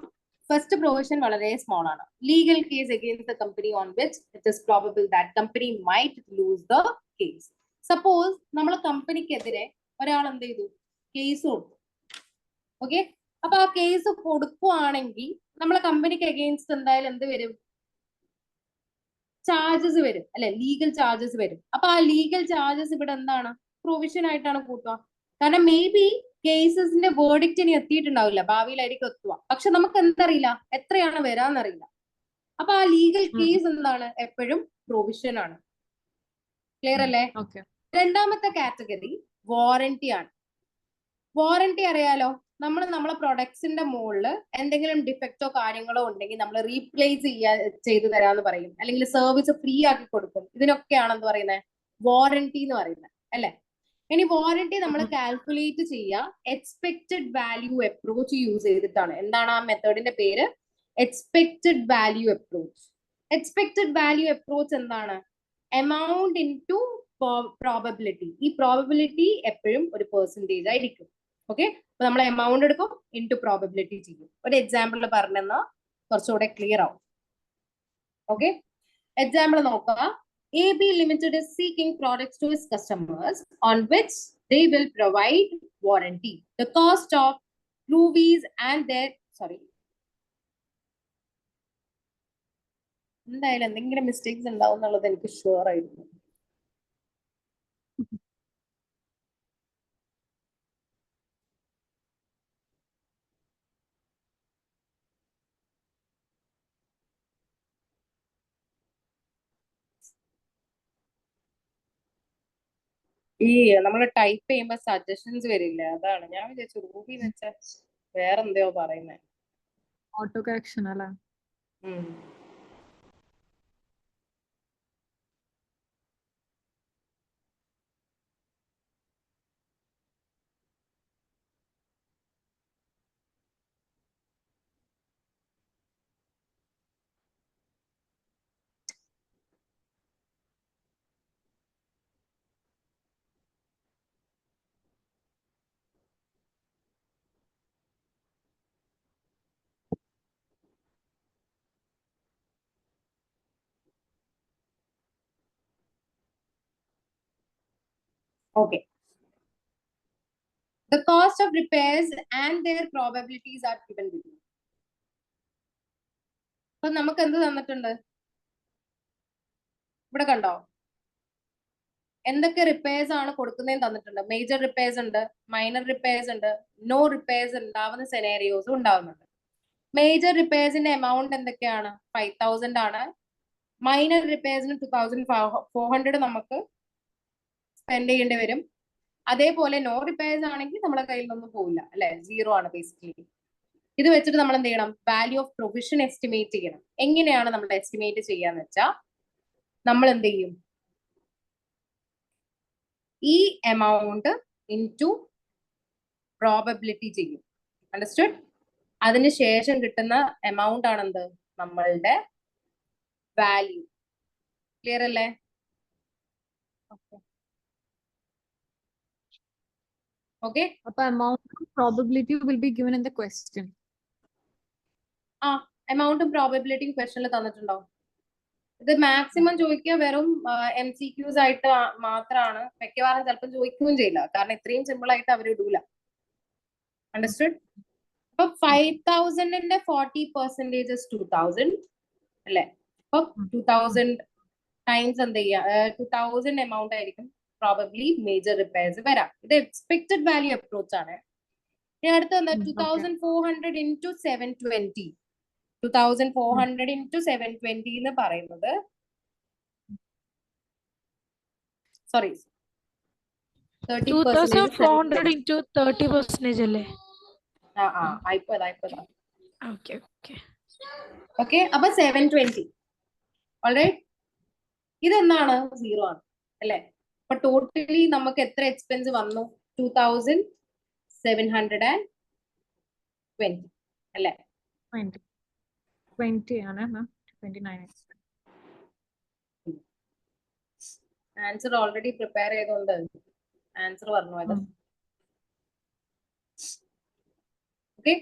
ഫസ്റ്റ് പ്രൊവിഷൻ വളരെ സ്മോൾ ആണ്. Legal case against the company on which it is probable that company might lose the case. Suppose നമ്മൾ കമ്പനിക്കെതിരെ ഒരാൾ എന്ത് ചെയ്തു, കേസ് കൊടുത്തു. ഓക്കെ, അപ്പൊ ആ കേസ് കൊടുക്കുവാണെങ്കിൽ നമ്മളെ കമ്പനിക്ക് അഗെയിൻസ്റ്റ് എന്തായാലും എന്ത് വരും, ചാർജസ് വരും അല്ലെ, ലീഗൽ ചാർജസ് വരും. അപ്പൊ ആ ലീഗൽ ചാർജസ് ഇവിടെ എന്താണ്, പ്രൊവിഷൻ ആയിട്ടാണ് കൂട്ടുക. കാരണം മേ ബി കേസസിന്റെ വേർഡിക്റ്റിന് എത്തിയിട്ടുണ്ടാവില്ല, ഭാവിയിലായിരിക്കും എത്തുക. പക്ഷെ നമുക്ക് എന്തറിയില്ല, എത്രയാണ് വരാന്നറിയില്ല. അപ്പൊ ആ ലീഗൽ കേസ് എന്താണ്, എപ്പോഴും പ്രൊവിഷൻ ആണ്. ക്ലിയർ അല്ലേ? രണ്ടാമത്തെ കാറ്റഗറി വാറന്റി ആണ്. വാറന്റി അറിയാലോ, നമ്മൾ നമ്മളെ പ്രൊഡക്ട്സിന്റെ മുകളിൽ എന്തെങ്കിലും ഡിഫക്റ്റോ കാര്യങ്ങളോ ഉണ്ടെങ്കിൽ നമ്മൾ റീപ്ലേസ് ചെയ്തു തരാന്ന് പറയും, അല്ലെങ്കിൽ സർവീസ് ഫ്രീ ആക്കി കൊടുക്കും. ഇതിനൊക്കെയാണ് എന്ത് പറയുന്നത്, വാറന്റി എന്ന് പറയുന്നത് അല്ലെ. ഇനി വാറന്റി നമ്മൾ കാൽക്കുലേറ്റ് ചെയ്യുക എക്സ്പെക്റ്റഡ് വാല്യൂ അപ്രോച്ച് യൂസ് ചെയ്തിട്ടാണ്. എന്താണ് ആ മെത്തേഡിന്റെ പേര്? Expected value approach. Expected value approach എന്താണ്, എമൗണ്ട് ഇൻടു പ്രോബബിലിറ്റി. ഈ പ്രോബബിലിറ്റി എപ്പോഴും ഒരു പെർസെൻറ്റേജ് ആയിരിക്കും. ഓക്കെ, അപ്പൊ നമ്മൾ എമൗണ്ട് എടുക്കും, ഇൻടു പ്രോബബിലിറ്റി ചെയ്യും. ഒരു എക്സാമ്പിൾ പറഞ്ഞെന്നാൽ കുറച്ചുകൂടെ ക്ലിയർ ആവും. ഓക്കെ, എക്സാമ്പിൾ നോക്കുക. AB Limited is seeking products to its customers on which they will provide warranty. The cost of Rubies and their എന്തായാലും എന്തെങ്കിലും മിസ്റ്റേക്സ് ഉണ്ടാവും എന്നുള്ളത് എനിക്ക് ഷുവർ ആയിരുന്നു. ഈ നമ്മൾ ടൈപ്പ് ചെയ്യുമ്പോ സജഷൻസ് വരില്ല, അതാണ് ഞാൻ വിചാരിച്ചു റൂബി എന്ന് വെച്ചാൽ വേറെന്തോ പറയുന്നേ. ഓട്ടോ കറക്ഷൻ അല്ലേ? Okay. The cost of repairs and their probabilities are given below. അപ്പൊ നമുക്ക് എന്ത് തന്നിട്ടുണ്ട് ഇവിടെ കണ്ടോ? എന്തൊക്കെ റിപ്പയർസ് ആണ് കൊടുക്കുന്നതെന്ന് തന്നിട്ടുണ്ട്. മേജർ റിപ്പയർസ് ഉണ്ട്, മൈനർ റിപ്പയർസ് ഉണ്ട്, നോ റിപ്പയർസ് ഉണ്ടാവുന്ന സെനാരിയോസും ഉണ്ടാവുന്നുണ്ട്. മേജർ റിപ്പയർസിന്റെ എമൗണ്ട് എന്തൊക്കെയാണ്? 5000 ആണ്. മൈനർ റിപ്പയർസിന് 2400 നമുക്ക് സ്പെൻഡ് ചെയ്യേണ്ടി വരും. അതേപോലെ നോ റിപ്പയർസ് ആണെങ്കിൽ നമ്മുടെ കയ്യിൽ നിന്നൊന്നും പോവില്ല, അല്ലെ? 0 ആണ് ബേസിക്കലി. ഇത് വെച്ചിട്ട് നമ്മൾ എന്ത് ചെയ്യണം? വാല്യൂ ഓഫ് പ്രൊവിഷൻ എസ്റ്റിമേറ്റ് ചെയ്യണം. എങ്ങനെയാണ് നമ്മൾ എസ്റ്റിമേറ്റ് ചെയ്യാന്ന് വെച്ചാൽ നമ്മൾ എന്ത് ചെയ്യും? ഈ എമൗണ്ട് ഇൻടു പ്രോബബിലിറ്റി ചെയ്യും. അണ്ടർസ്റ്റുഡ്? അതിനുശേഷം കിട്ടുന്ന എമൗണ്ട് ആണ് എന്ത്? നമ്മളുടെ വാല്യൂ. ക്ലിയർ അല്ലേ? Okay. Appa amount of probability will be given in the question. എമൗണ്ടും പ്രോബബിലിറ്റിയും ക്വസ്റ്റനിൽ തന്നിട്ടുണ്ടാവും. ഇത് മാക്സിമം ചോദിക്കുക വെറും MCQs ആയിട്ട് മാത്രമാണ്. മിക്കവാറും ചിലപ്പോൾ ചോദിക്കുകയും ചെയ്യില്ല, കാരണം ഇത്രയും സിമ്പിൾ ആയിട്ട് അവർ ഇടൂല. അണ്ടർസ്റ്റുഡ്? അപ്പൊ 5000ന്റെ 40% 2000 അല്ലെ? അപ്പൊ 2000 ടൈംസ് എന്ത് ചെയ്യാ? 2000 എമൗണ്ട് ആയിരിക്കും പ്രോബബ്ലി മേജർ റിപ്പയർസ് വരാം. ഇത് എക്സ്പെക്ടഡ് വാല്യൂ അപ്രോച്ച് ആണ്. ഇനി അടുത്ത 2400 ഇൻറ്റു 720. 2400 ഇൻറ്റു 720 എന്ന് പറയുന്നത് സോറി 2400 into 30% അല്ലേ? ആയിപ്പോതാ. ഓക്കെ, അപ്പൊ 720. ഓൾറൈറ്റ്, ഇതെന്താണ്? 0 ആണ് അല്ലെ? അപ്പൊ ടോട്ടലി നമുക്ക് എത്ര എക്സ്പെൻസ് വന്നു? 2720 അല്ലെ? 20 ആണ് മാം. 29. ആൻസർ ഓൾറെഡി പ്രിപ്പയർ ചെയ്തോണ്ട് ആൻസർ പറഞ്ഞു അത്. ഓക്കെ,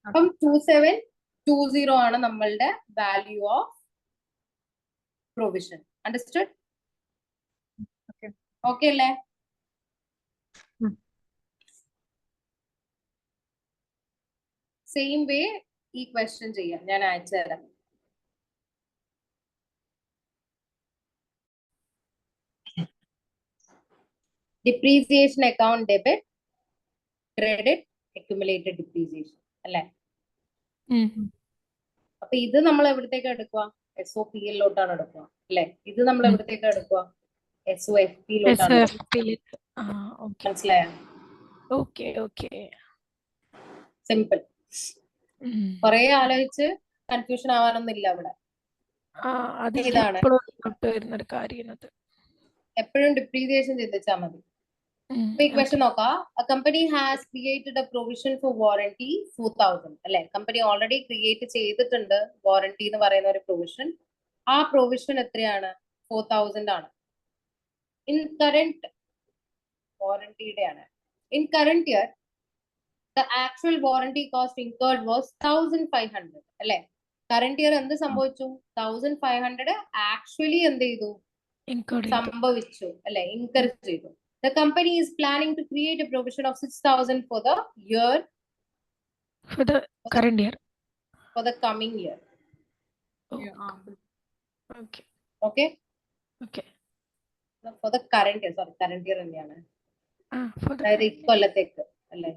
അപ്പം 2720 ആണ് നമ്മളുടെ value of provision. Understood? Okay അല്ലേ? സെയിം വേ ഈ ക്വസ്റ്റ്യൻ ചെയ്യാം, ഞാൻ അയച്ചു തരാം. Depreciation account debit, credit, accumulated depreciation അല്ലെ? അപ്പൊ ഇത് നമ്മൾ എവിടത്തേക്ക് എടുക്കുക? SOPL ലോട്ടാണ് എടുക്കുക അല്ലെ? ഇത് നമ്മൾ എവിടത്തേക്ക് എടുക്കുക? SOFP ലോട്ടാണ്. മനസ്സിലായോ? സിമ്പിൾ. കൊറേ ആലോചിച്ച് കൺഫ്യൂഷൻ ആവാനൊന്നും ഇല്ല അവിടെ. ഇതാണ് എപ്പോഴും ഡിപ്രീസിയേഷൻ ചിന്തിച്ചാൽ മതി. ഈ ക്വസ്റ്റ്യൻ നോക്കാം. A company has created a provision for warranty 4000 അല്ലെ? കമ്പനി ഓൾറെഡി ക്രിയേറ്റ് ചെയ്തിട്ടുണ്ട് വാറന്റി എന്ന് പറയുന്ന ഒരു പ്രൊവിഷൻ. ആ പ്രൊവിഷൻ എത്രയാണ്? 4000 ആണ്. ഇൻ കറന്റ് വാറണ്ടിയുടെ ആണ്. In current year the actual warranty cost incurred was 1500 അല്ലെ? കറന്റ് ഇയർ എന്ത് സംഭവിച്ചു? 1500 ആക്ച്വലി എന്ത് ചെയ്തു? സംഭവിച്ചു അല്ലെ? ഇൻകർ ചെയ്തു. The company is planning to create a provision of 6000 for the year, for the current year, for the coming year. Okay. Okay, Okay. for the current year, sorry, current year തന്നെയാണ്. For the അതായത് ഇക്കൊല്ലത്തേക്ക് അല്ലെ?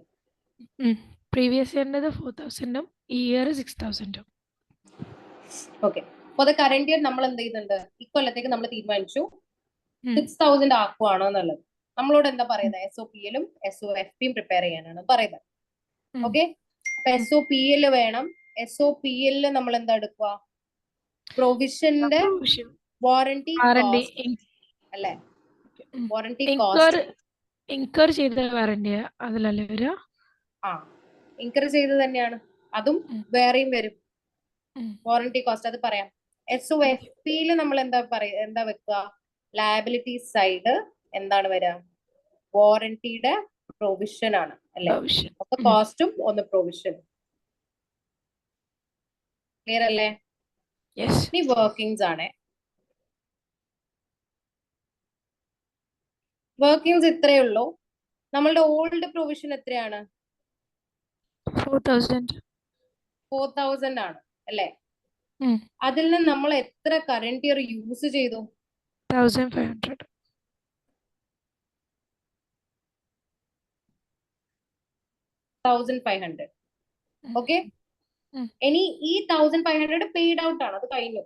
previous year 4000 ഈ year 6000. Okay, for the current year നമ്മൾ എന്ത് ചെയ്യുന്നുണ്ട്? ഇക്കൊല്ലത്തേക്ക് നമ്മൾ തീരുമാനിച്ചു 6000 ആക്കുവാണോ എന്നുള്ളത്. നമ്മളോട് എന്താ പറയുന്നത്? SOPL-ഉം SOFP-യും പ്രിപ്പയർ ചെയ്യാനാണ് പറയുന്നത്. ഓക്കെ, അപ്പൊ SOPL വേണം. SOPL നമ്മൾ എന്താ എടുക്കുക? പ്രൊവിഷന്റെ വാറണ്ടി അല്ലെ? വാറണ്ടി കോസ്റ്റ് ഇൻകർ ചെയ്ത വാറണ്ടി അതിലല്ലേ വരിക? ഇൻകർ ചെയ്ത് തന്നെയാണ്, അതും വേറെയും വരും. വാറണ്ടി കോസ്റ്റ് അത് പറയാം. SOFP-യിൽ നമ്മൾ എന്താ വെക്കുക? ലയബിലിറ്റി സൈഡ് എന്താണ് വരിക? വാറണ്ടിയുടെ പ്രൊവിഷൻ ആണ് അല്ലെ? ഒന്ന് കോസ്റ്റും ഒന്ന് പ്രൊവിഷനും. ക്ലിയർ അല്ലേ? ഇനി വർക്കിംഗ്സ് ആണ്. വർക്കിംഗ്സ് ഇത്രയേ ഉള്ളൂ. നമ്മളുടെ ഓൾഡ് പ്രൊവിഷൻ എത്രയാണ്? 4000 ആണ് അല്ലെ? അതിൽ നിന്ന് നമ്മൾ എത്ര കറന്റ് ഇയർ യൂസ് ചെയ്തു? 1500. ഓക്കെ, ഇനി ഈ 1500 പെയ്ഡ് ഔട്ട് ആണ്, അത് കഴിഞ്ഞു.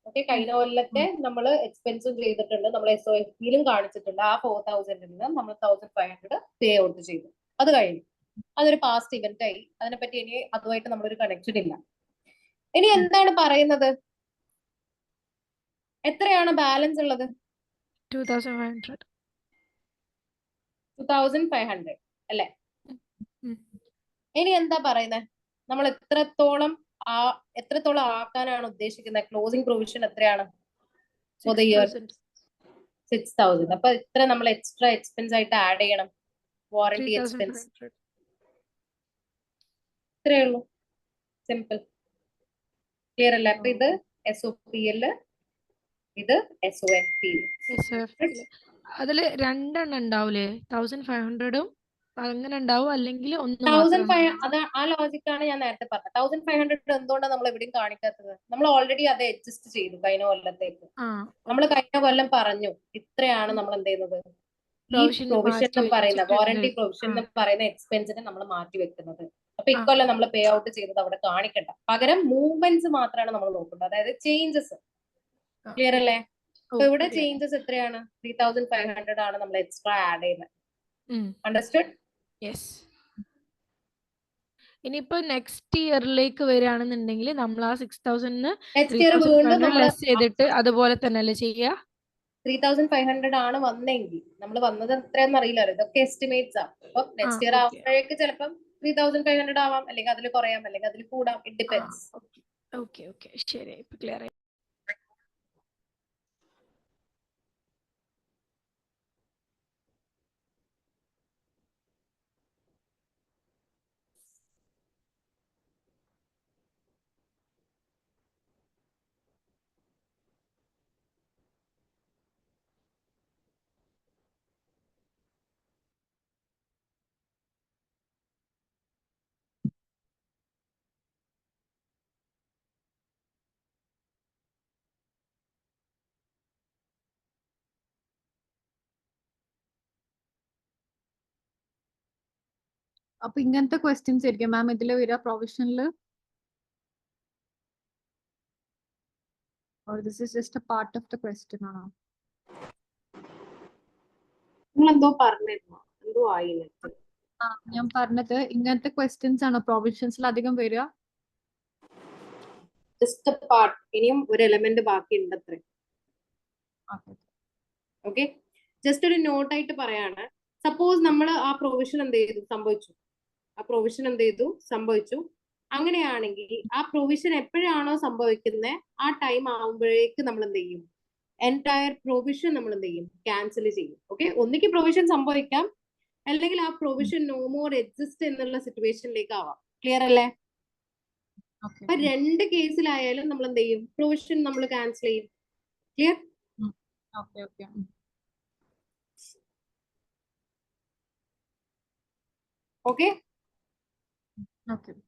ഓക്കെ, കഴിഞ്ഞ കൊല്ലത്തെ നമ്മൾ എക്സ്പെൻസും ചെയ്തിട്ടുണ്ട്, നമ്മൾ SOFP-യിലും കാണിച്ചിട്ടുണ്ട്. ആ 4000 നിന്ന് നമ്മൾ 1500 പേ ഔട്ട് ചെയ്തു, അത് കഴിഞ്ഞു. അതൊരു പാസ്റ്റ് ഇവന്റ് ആയി. അതിനെപ്പറ്റി ഇനി അതുമായിട്ട് നമ്മളൊരു കണക്ഷൻ ഇല്ല. ഇനി എന്താണ് പറയുന്നത്? എത്രയാണ് ബാലൻസ് ഉള്ളത്? 2500 അല്ലെ? ഇനി എന്താ പറയുന്നത്? നമ്മൾ എത്രത്തോളം ആക്കാനാണ് ഉദ്ദേശിക്കുന്നത്? ക്ലോസിംഗ് പ്രൊവിഷൻ എത്രയാണ്? 6000. അപ്പൊ ഇത്ര നമ്മൾ എക്സ്ട്രാ എക്സ്പെൻസ് ആയിട്ട് ആഡ് ചെയ്യണം. വാറണ്ടി എക്സ്പെൻസ് ഇത്രയേ ഉള്ളൂ. സിമ്പിൾ. ക്ലിയർ അല്ലേ? അപ്പൊ ഇത് SOPL, ഇത് SOFP. അതില് രണ്ടെണ്ണം ഉണ്ടാവൂലേ? 1500-ഉം അങ്ങനെ ഉണ്ടാവും, അല്ലെങ്കിൽ 1500. ആ ലോജിക്കാണ് ഞാൻ നേരത്തെ പറഞ്ഞത്. 1500 എന്തുകൊണ്ടാണ് നമ്മൾ എവിടെയും കാണിക്കാത്തത്? നമ്മൾ ഓൾറെഡി അത് അഡ്ജസ്റ്റ് ചെയ്തു കഴിഞ്ഞ കൊല്ലത്തേക്ക്. നമ്മൾ കഴിഞ്ഞ കൊല്ലം പറഞ്ഞു ഇത്രയാണ് നമ്മൾ എന്ത് ചെയ്യുന്നത്? ഈ പ്രൊവിഷൻ എന്ന് പറയുന്ന വാറണ്ടി പ്രൊവിഷൻ എന്ന് പറയുന്ന എക്സ്പെൻസിനെ നമ്മൾ മാറ്റി വെക്കുന്നത്. അപ്പൊ ഇക്കൊല്ലം നമ്മൾ പേ ഔട്ട് ചെയ്തത് അവിടെ കാണിക്കണ്ട. പകരം മൂവ്മെന്റ്സ് മാത്രമാണ് നമ്മൾ നോക്കുന്നത്, അതായത് ചേഞ്ചസ്. ക്ലിയർ അല്ലേ? അപ്പൊ ഇവിടെ ചേഞ്ചസ് എത്രയാണ്? 3500 ആണ് നമ്മൾ എക്സ്ട്രാ ആഡ് ചെയ്യുന്നത്. അണ്ടർസ്റ്റുഡ്? യെസ്. ഇനിയിപ്പോ നെക്സ്റ്റ് ഇയറിലേക്ക് വരികയാണെന്നുണ്ടെങ്കിൽ നമ്മൾ ആ 6000 നെക്സ്റ്റ് ഇയർ വീണ്ടും ലെസ് ചെയ്തിട്ട് അതുപോലെ തന്നെ അല്ലേ ചെയ്യുക? 3500 ആണ് വന്നെങ്കിൽ, നമ്മൾ വന്നത് എത്രയാണെന്ന് അറിയില്ലല്ലോ, ഇതൊക്കെ എസ്റ്റിമേറ്റ്സ് ആണ്. അപ്പൊ നെക്സ്റ്റ് ഇയർ ആവുമ്പോഴേക്ക് ചിലപ്പം 3500 ആവാം, അല്ലെങ്കിൽ അതിൽ കുറയാം, അല്ലെങ്കിൽ അതിൽ കൂടാം. It depends. ഓക്കെ ഓക്കെ, ശരി, ഇപ്പൊ ക്ലിയർ ആയി. അപ്പൊ ഇങ്ങനത്തെ ക്വസ്റ്റ്യൻസ് ആയിരിക്കും മാം ഇതിൽ വരിക പ്രൊവിഷനിൽ? or this is just a part of the question ആണോ? നിങ്ങൾ എന്തോ പറഞ്ഞിരുന്നോ? എന്തോ ആയില്ല. ഞാൻ പറഞ്ഞത് ഇങ്ങനത്തെ ക്വസ്റ്റ്യൻസ് ആണോ പ്രൊവിഷൻസിൽ അധികം വരിക? Just part. ഇനിയും ഒരു എലമെന്റ് ബാക്കി ഉണ്ട് അത്രേ. ഓക്കെ, ജസ്റ്റ് ഒരു നോട്ടായിട്ട് പറയാണ്. സപ്പോസ് നമ്മൾ ആ പ്രൊവിഷൻ എന്ത് ചെയ്തു? സംഭവിച്ചു. അങ്ങനെയാണെങ്കിൽ ആ പ്രൊവിഷൻ എപ്പോഴാണോ സംഭവിക്കുന്നത് ആ ടൈം ആവുമ്പോഴേക്ക് നമ്മൾ എന്ത് ചെയ്യും? എൻറ്റയർ പ്രൊവിഷൻ നമ്മൾ എന്ത് ചെയ്യും, ക്യാൻസൽ ചെയ്യും. ഓക്കെ, ഒന്നിക്ക് പ്രൊവിഷൻ സംഭവിക്കാം, അല്ലെങ്കിൽ ആ പ്രൊവിഷൻ നോ മോർ എക്സിസ്റ്റ് എന്നുള്ള സിറ്റുവേഷനിലേക്ക് ആവാം. ക്ലിയർ അല്ലേ? അപ്പൊ രണ്ട് കേസിലായാലും നമ്മൾ എന്ത് ചെയ്യും, പ്രൊവിഷൻ നമ്മൾ ക്യാൻസൽ ചെയ്യും. ക്ലിയർ? ഓക്കെ,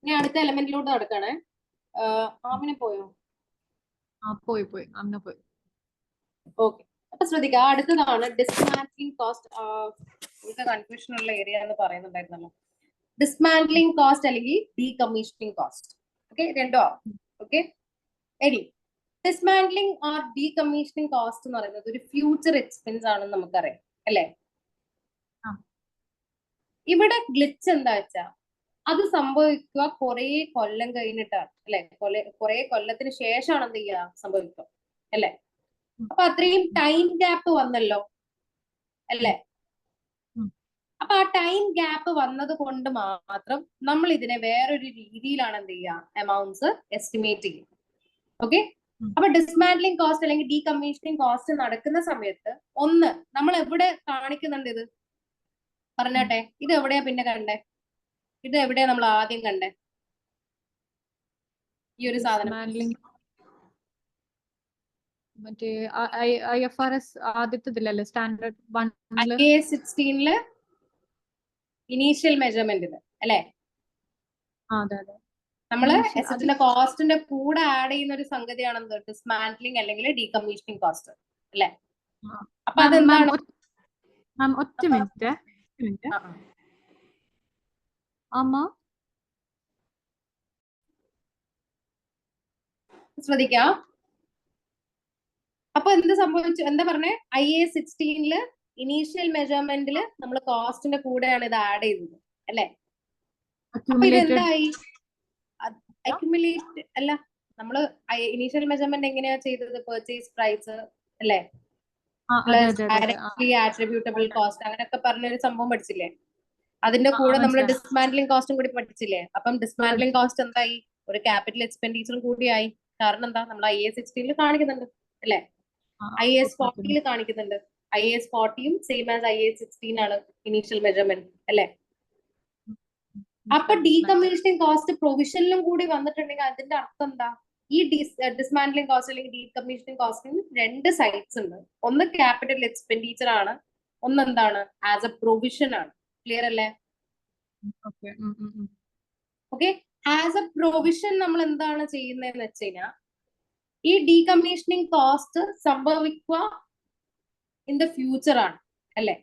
ഇനി അടുത്ത എലമെന്റിലോട്ട് നടക്കാണേ. ആമിനെ പോയോ? പോയി അന്ന് പോയി. ഓക്കെ, അപ്പൊ ശ്രദ്ധിക്കുക, അടുത്തതാണ് ഡിസ്മാന്റ്ലിംഗ് കോസ്റ്റ്. നിങ്ങൾക്ക് കൺഫ്യൂഷൻ ഉള്ള ഏരിയ എന്ന് പറയുന്നുണ്ടായിരുന്നല്ലോ. ഡിസ്മാന്റ്ലിംഗ് കോസ്റ്റ് അല്ലെങ്കിൽ ഡീകമ്മീഷനിങ് കോസ്റ്റ്. ഓക്കെ, രണ്ടോ? ഓക്കെ, ഇനി ഡിസ്മാന്റ്ലിംഗ് ഓർ ഡീകമ്മീഷനിങ് കോസ്റ്റ് എന്ന് പറയുന്നത് ഒരു ഫ്യൂച്ചർ എക്സ്പെൻസ് ആണെന്ന് നമുക്കറിയാം അല്ലേ? ഇവിടെ ഗ്ലിച്ച് എന്താ വെച്ചാ അത് സംഭവിക്കുക കുറെ കൊല്ലം കഴിഞ്ഞിട്ടാണ് അല്ലെ? കുറെ കൊല്ലത്തിന് ശേഷമാണ് എന്ത് ചെയ്യുക, സംഭവിക്കുക അല്ലെ? അപ്പൊ അത്രയും ടൈം ഗ്യാപ്പ് വന്നല്ലോ അല്ലെ? അപ്പൊ ആ ടൈം ഗ്യാപ്പ് വന്നത് കൊണ്ട് മാത്രം നമ്മൾ ഇതിനെ വേറൊരു രീതിയിലാണ് എന്ത് ചെയ്യുക, എമൗണ്ട്സ് എസ്റ്റിമേറ്റ് ചെയ്യുക. ഓക്കെ, അപ്പൊ ഡിസ്മാന്റ്ലിംഗ് കോസ്റ്റ് അല്ലെങ്കിൽ ഡീകമ്മീഷനിങ് കോസ്റ്റ് നടക്കുന്ന സമയത്ത് ഒന്ന് നമ്മൾ എവിടെ കാണിക്കുന്നുണ്ട് ഇത്? പറഞ്ഞാട്ടെ, ഇത് എവിടെയാ പിന്നെ കണ്ടേ? ഇത് എവിടെയാ നമ്മൾ ആദ്യം കണ്ടേ ഈ ഒരു സാധനം? മറ്റേ IFRS ആദ്യത്തിലല്ലേ, സ്റ്റാൻഡേർഡ് 1 IAS 16 ഇനീഷ്യൽ മെഷർമെന്റിന് അല്ലെ? അതെ. നമ്മള് അസറ്റിന്റെ കോസ്റ്റിന്റെ കൂടെ ആഡ് ചെയ്യുന്ന ഒരു സംഗതിയാണ് ഡിസ്മാന്റ്ലിംഗ് അല്ലെങ്കിൽ ഡീകമ്മീഷനിങ് കോസ്റ്റ് അല്ലെ? അപ്പൊ അതെന്താണ്? ഒറ്റ മിനിറ്റ് അമ്മ ശ്രദ്ധിക്കാം. അപ്പൊ എന്ത് സംഭവിച്ചു, എന്താ പറഞ്ഞേ? IAS 16 ഇനീഷ്യൽ മെഷർമെന്റില് നമ്മൾ കോസ്റ്റിന്റെ കൂടെയാണ് ഇത് ആഡ് ചെയ്തത് അല്ലെ? അപ്പൊ ഇതെന്തായി? അക്യുമുലേറ്റ് അല്ല, നമ്മള് ഇനീഷ്യൽ മെഷർമെന്റ് എങ്ങനെയാ ചെയ്തത്? പർച്ചേസ് പ്രൈസ് അല്ലെ, പ്ലസ് ഡയറക്ട്ലി ആട്രിബ്യൂട്ടബിൾ കോസ്റ്റ്, അങ്ങനെയൊക്കെ പറഞ്ഞൊരു സംഭവം പഠിച്ചില്ലേ? അതിന്റെ കൂടെ നമ്മൾ ഡിസ്മാന്റ്ലിംഗ് കോസ്റ്റും കൂടി പഠിച്ചില്ലേ? അപ്പം ഡിസ്മാന്റ്ലിംഗ് കോസ്റ്റ് എന്തായി? ഒരു ക്യാപിറ്റൽ എക്സ്പെൻഡിച്ചറും കൂടിയായി. കാരണം എന്താ? നമ്മൾ IAS 16 കാണിക്കുന്നുണ്ട് അല്ലെ? IAS 40 കാണിക്കുന്നുണ്ട്. IAS 40 സെയിം ആസ് IAS 16 ആണ് ഇനീഷ്യൽ മെഷർമെന്റ് അല്ലെ? അപ്പൊ ഡീകമ്മീഷനിങ് കോസ്റ്റ് പ്രൊവിഷനിലും കൂടി വന്നിട്ടുണ്ടെങ്കിൽ അതിന്റെ അർത്ഥം എന്താ? ഈ ഡിസ്മാന്റ്ലിംഗ് കോസ്റ്റ് അല്ലെങ്കിൽ ഡീകമ്മീഷനിങ് കോസ്റ്റിന് രണ്ട് സൈഡ്സ് ഉണ്ട്. ഒന്ന് ക്യാപിറ്റൽ എക്സ്പെൻഡിച്ചർ ആണ്, ഒന്ന് എന്താണ്? ആസ് എ പ്രൊവിഷൻ ആണ്. ക്ലിയർ അല്ലേ? ഓക്കെ, ആസ് എ പ്രൊവിഷൻ നമ്മൾ എന്താണ് ചെയ്യുന്നതെന്ന് വെച്ച് കഴിഞ്ഞാൽ ഈ ഡീകമ്മീഷനിങ് കോസ്റ്റ് സംഭവിക്കുക ഇൻ ദ ഫ്യൂച്ചർ ആണ് അല്ലെ?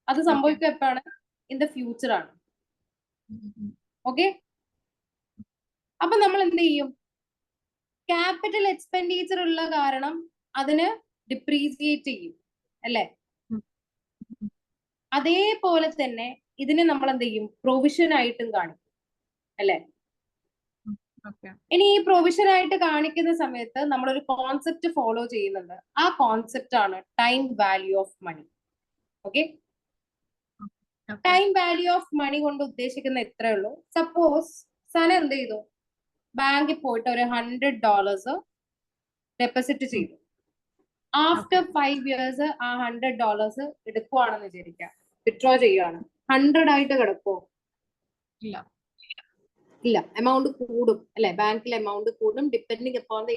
അത് സംഭവിക്കുക എപ്പോഴാണ്? ഇൻ ദ ഫ്യൂച്ചർ ആണ്. ഓക്കെ, അപ്പൊ നമ്മൾ എന്ത് ചെയ്യും? ക്യാപിറ്റൽ എക്സ്പെൻഡിച്ചർ ഉള്ള കാരണം അതിന് ഡിപ്രീസിയേറ്റ് ചെയ്യും അല്ലെ? അതേപോലെ തന്നെ ഇതിനെ നമ്മൾ എന്ത് ചെയ്യും? പ്രൊവിഷൻ ആയിട്ടും കാണിക്കും അല്ലെ? ഇനി ഈ പ്രൊവിഷൻ ആയിട്ട് കാണിക്കുന്ന സമയത്ത് നമ്മളൊരു കോൺസെപ്റ്റ് ഫോളോ ചെയ്യുന്നുണ്ട്. ആ കോൺസെപ്റ്റ് ആണ് time value of money. Okay, time value of money കൊണ്ട് ഉദ്ദേശിക്കുന്ന ഇത്രേ ഉള്ളൂ. സപ്പോസ് സന എന്ത് ചെയ്തു? ബാങ്കിൽ പോയിട്ട് ഒരു $100 ഡെപ്പോസിറ്റ് ചെയ്തു. ആഫ്റ്റർ 5 years ആ $100 എടുക്കുവാണെന്ന് വിചാരിക്കാം, വിത്ഡ്രോ ചെയ്യുകയാണ്. 100 ആയിട്ട് കിടക്കുമോ? ഇല്ല, എമൗണ്ട് കൂടും അല്ലെ? ബാങ്കിൽ എമൗണ്ട് കൂടും depending upon the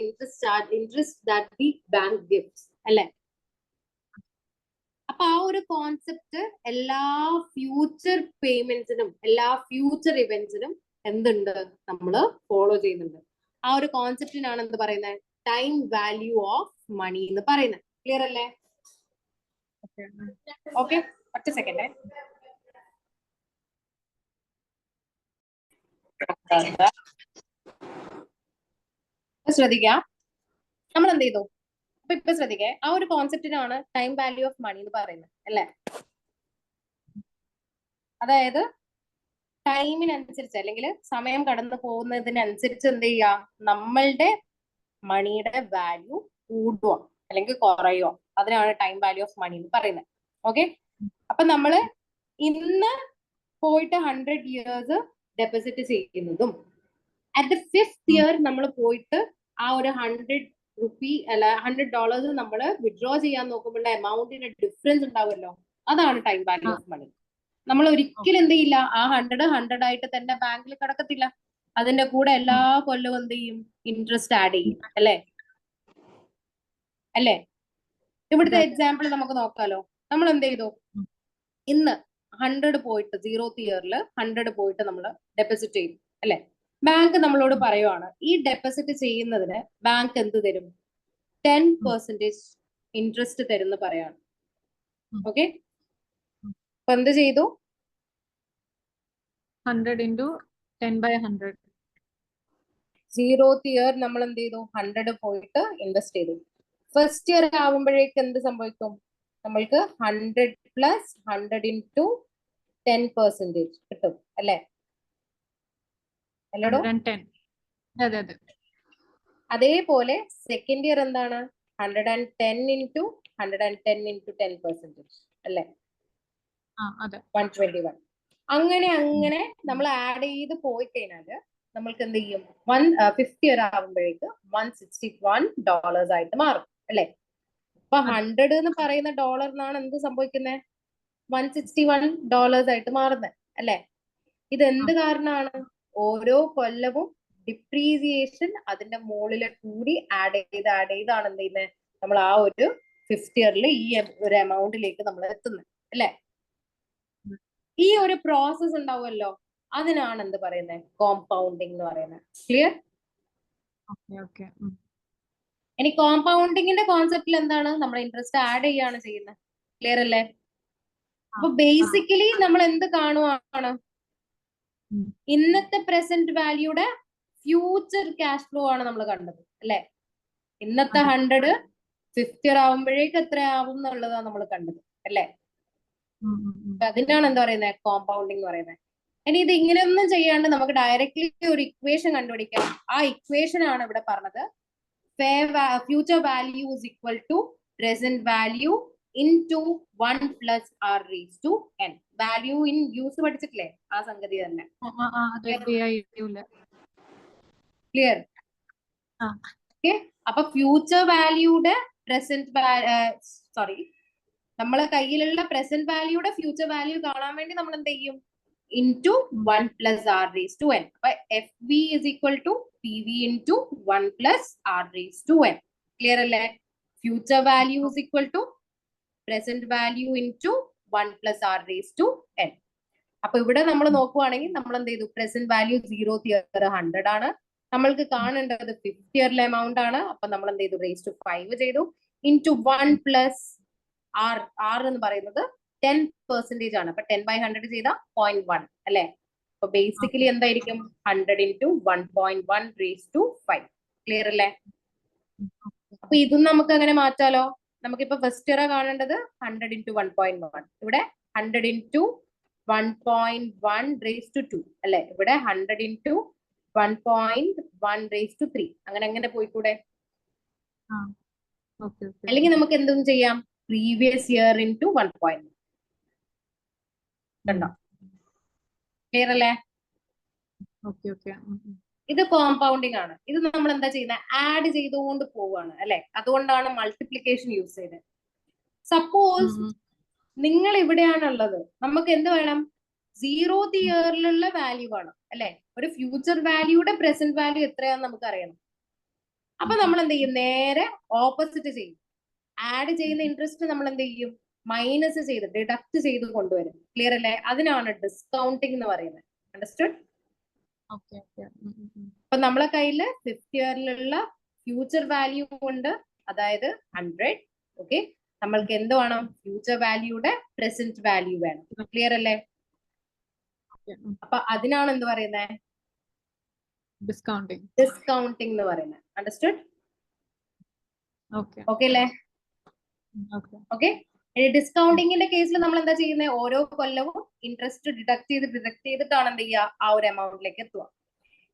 interest that the bank gives അല്ലെ? അപ്പൊ ആ ഒരു കോൺസെപ്റ്റ് എല്ലാ ഫ്യൂച്ചർ പേയ്മെന്റ്സിനും എല്ലാ ഫ്യൂച്ചർ ഇവന്റ്സിനും എന്തുണ്ട്? നമ്മൾ ഫോളോ ചെയ്യുന്നുണ്ട്. ആ ഒരു കോൺസെപ്റ്റിനാണ് എന്ത് പറയുന്നത്? ടൈം വാല്യൂ ഓഫ് മണി എന്ന് പറയുന്നത്. ക്ലിയർ അല്ലേ? ഓക്കെ, ഒറ്റ സെക്കൻഡ്. ശ്രദ്ധിക്കാം, നമ്മൾ എന്ത് ചെയ്തു? അപ്പൊ ഇപ്പൊ ശ്രദ്ധിക്കേ, ആ ഒരു കോൺസെപ്റ്റിനാണ് ടൈം വാല്യൂ ഓഫ് മണി എന്ന് പറയുന്നത് അല്ലെ? അതായത് ടൈമിനനുസരിച്ച് അല്ലെങ്കിൽ സമയം കടന്നു പോകുന്നതിനനുസരിച്ച് എന്ത് ചെയ്യുക? നമ്മളുടെ മണിയുടെ വാല്യൂ കൂടുക അല്ലെങ്കിൽ കുറയുക, അതിനാണ് ടൈം വാല്യൂ ഓഫ് മണി എന്ന് പറയുന്നത്. ഓക്കെ, അപ്പൊ നമ്മള് ഇന്ന് പോയിട്ട് 100 years ഡെപ്പോസിറ്റ് ചെയ്യുന്നതും അറ്റ് ദ 5th year നമ്മൾ പോയിട്ട് ആ ഒരു 100 റുപ്പി അല്ല $100 നമ്മൾ വിഡ്രോ ചെയ്യാൻ നോക്കുമ്പോൾ എമൗണ്ടിന് ഡിഫറൻസ് ഉണ്ടാവുമല്ലോ, അതാണ് ടൈം വാല്യൂ ഓഫ് മണി. നമ്മൾ ഒരിക്കലും എന്ത് ചെയ്യില്ല, ആ 100 ആയിട്ട് തന്നെ ബാങ്കിൽ കിടക്കത്തില്ല. അതിന്റെ കൂടെ എല്ലാ കൊല്ലവും എന്ത് ചെയ്യും, ഇൻട്രസ്റ്റ് ആഡ് ചെയ്യും. അല്ലേ അല്ലേ? ഇവിടുത്തെ എക്സാമ്പിൾ നമുക്ക് നോക്കാലോ. നമ്മൾ എന്ത് ചെയ്തു, ഇന്ന് 100 പോയിട്ട് 0th ഇയറിൽ 100 പോയിട്ട് നമ്മൾ ഡെപ്പോസിറ്റ് ചെയ്യും. അല്ലെ? ബാങ്ക് നമ്മളോട് പറയുവാണ് ഈ ഡെപ്പോസിറ്റ് ചെയ്യുന്നതിന് ബാങ്ക് എന്ത് തരും, 10% ഇൻട്രസ്റ്റ് തരുന്ന പറയാണ്. ഓക്കെ, അപ്പൊ എന്ത് ചെയ്തു, 100 into 10/100. 0th ഇയർ നമ്മൾ എന്ത് ചെയ്തു, 100 പോയിട്ട് ഇൻവെസ്റ്റ് ചെയ്തു. ഫസ്റ്റ് ഇയർ ആവുമ്പോഴേക്ക് എന്ത് സംഭവിക്കും, നമ്മൾക്ക് 100 + 100 into 10% കിട്ടും. അല്ലെ? അല്ലടോ? 110. അതെ അതെ. അതേപോലെ സെക്കൻഡ് ഇയർ എന്താണ്, 110 into 10%. അല്ലെ? അതെ. 121. അങ്ങനെ അങ്ങനെ നമ്മൾ ആഡ് ചെയ്ത് പോയി കഴിഞ്ഞാല് നമ്മൾക്ക് എന്ത് ചെയ്യും, 50 ഇയർ ആവുമ്പോഴേക്ക് $161 ആയിട്ട് മാറും. അല്ലെ? അപ്പൊ 100 എന്ന് പറയുന്ന ഡോളറിനാണ് എന്ത് സംഭവിക്കുന്നത്, $161 ആയിട്ട് മാറുന്നത്. അല്ലെ? ഇത് എന്ത് കാരണമാണ്, ഓരോ കൊല്ലവും ഡിപ്രീസിയേഷൻ അതിന്റെ മുകളിൽ കൂടി ആഡ് ചെയ്താണ് എന്ത് ചെയ്യുന്നത്, നമ്മൾ ആ ഒരു 50 ഇയറിൽ ഈ ഒരു എമൗണ്ടിലേക്ക് നമ്മൾ എത്തുന്നത്. അല്ലെ? ഈ ഒരു പ്രോസസ് ഉണ്ടാവുമല്ലോ, അതിനാണ് എന്ത് പറയുന്നത്, കോമ്പൗണ്ടിങ് എന്ന് പറയുന്നത്. ക്ലിയർ? ഇനി കോമ്പൗണ്ടിങ്ങിന്റെ കോൺസെപ്റ്റിൽ എന്താണ്, നമ്മൾ ഇൻട്രസ്റ്റ് ആഡ് ചെയ്യാണ് ചെയ്യുന്നത്. ക്ലിയർ അല്ലേ? അപ്പൊ ബേസിക്കലി നമ്മൾ എന്ത് കാണുവാണ്, ഇന്നത്തെ പ്രസന്റ് വാല്യൂടെ ഫ്യൂച്ചർ ക്യാഷ് ഫ്ലോ ആണ് നമ്മൾ കണ്ടത്. അല്ലെ? ഇന്നത്തെ 100 50 ഇയർ ആവുമ്പോഴേക്ക് എത്ര ആവും എന്നുള്ളതാണ് നമ്മൾ കണ്ടത്. അല്ലെ? അതിനാണ് എന്താ പറയുന്നത്, കോമ്പൗണ്ടിങ് എന്ന് പറയുന്നത്. ഇനി ഇത് ഇങ്ങനെയൊന്നും ചെയ്യാണ്ട് നമുക്ക് ഡയറക്ട്ലി ഒരു ഇക്വേഷൻ കണ്ടുപിടിക്കാം. ആ ഇക്വേഷൻ ആണ് ഇവിടെ പറഞ്ഞത്, future value is equal to present value into 1 plus r raised to n. Value in use പഠിച്ചിട്ടില്ലേ, ആ സംഗതി തന്നെ. ക്ലിയർ? ഓക്കെ, അപ്പൊ ഫ്യൂച്ചർ വാല്യൂടെ നമ്മളെ കയ്യിലുള്ള പ്രസന്റ് വാല്യൂടെ ഫ്യൂച്ചർ വാല്യൂ കാണാൻ വേണ്ടി നമ്മൾ എന്ത് ചെയ്യും, into 1 plus r raised to n. അപ്പൊ FV is equal to PV into 1 plus r raised to n. Clear അല്ലേ? Future value is equal to present value into 1 plus r raised to n. അപ്പൊ ഇവിടെ നമ്മൾ നോക്കുവാണെങ്കിൽ നമ്മൾ എന്ത് ചെയ്തു, present value 0th year 100 ആണ്, നമ്മൾക്ക് കാണേണ്ടത് 50 ഇയറിലെ എമൗണ്ട് ആണ്. അപ്പൊ നമ്മൾ എന്ത് ചെയ്തു, raised to 5 ചെയ്തു, into 1 plus r എന്ന് പറയുന്നത് 10% ആണ്. അപ്പൊ 10/100 ചെയ്ത 0.1. അല്ലെ? അപ്പൊ ബേസിക്കലി എന്തായിരിക്കും, 100 into 1.1 raised to 5. ക്ലിയർ അല്ലേ? അപ്പൊ ഇതും നമുക്ക് അങ്ങനെ മാറ്റാലോ. നമുക്കിപ്പോ ഫസ്റ്റ് ഇയർ കാണേണ്ടത് 100 into 1.1, ഇവിടെ 100 into 1.1 raised to 2. അല്ലെ? ഇവിടെ 100 into 1.1 raised to 3. അങ്ങനെ പോയിക്കൂടെ? അല്ലെങ്കിൽ നമുക്ക് എന്തും ചെയ്യാം, പ്രീവിയസ് ഇയർ into 1.1. കണ്ടോ? ക്ലിയർ അല്ലേ? ഇത് കോമ്പൗണ്ടിങ് ആണ്. ഇത് നമ്മൾ എന്താ ചെയ്യുന്നത്, ആഡ് ചെയ്തുകൊണ്ട് പോവാണ്. അല്ലെ? അതുകൊണ്ടാണ് മൾട്ടിപ്ലിക്കേഷൻ യൂസ് ചെയ്തത്. സപ്പോസ് നിങ്ങൾ ഇവിടെയാണുള്ളത്, നമുക്ക് എന്ത് വേണം, 0th ഇയറിലുള്ള വാല്യൂ വേണം. അല്ലെ? ഒരു ഫ്യൂച്ചർ വാല്യൂടെ പ്രസന്റ് വാല്യൂ എത്രയാണെന്ന് നമുക്ക് അറിയണം. അപ്പൊ നമ്മൾ എന്ത് ചെയ്യും, നേരെ ഓപ്പോസിറ്റ് ചെയ്യും. ആഡ് ചെയ്യുന്ന ഇൻട്രസ്റ്റ് നമ്മൾ എന്ത് ചെയ്യും, മൈനസ് ചെയ്ത് ഡിഡക്ട് ചെയ്ത് കൊണ്ടുവരും. ക്ലിയർ അല്ലേ? അതിനാണ് ഡിസ്കൗണ്ടിങ് എന്ന് പറയുന്നത്. അണ്ടർസ്റ്റുഡ്? അപ്പൊ നമ്മളെ കയ്യില് 50 ഇയറിലുള്ള ഫ്യൂച്ചർ വാല്യൂ ഉണ്ട്, അതായത് 100. ഓക്കെ, നമ്മൾക്ക് എന്ത് വേണം, ഫ്യൂച്ചർ വാല്യൂടെ പ്രസന്റ് വാല്യൂ വേണം. ക്ലിയർ അല്ലേ? അപ്പൊ അതിനാണ് എന്ത് പറയുന്നത്, ഡിസ്കൗണ്ടിങ് എന്ന് പറയുന്നത്. അണ്ടർസ്റ്റുഡ്? ഓക്കെ അല്ലേ? ഓക്കെ, ഡിസ്കൗണ്ടിങ്ങിന്റെ കേസിൽ നമ്മൾ എന്താ ചെയ്യുന്നത്, ഓരോ കൊല്ലവും ഇൻട്രസ്റ്റ് ഡിഡക്ട് ചെയ്തിട്ടാണ് എന്ത് ചെയ്യുക, ആ ഒരു എമൗണ്ടിലേക്ക് എത്തുക.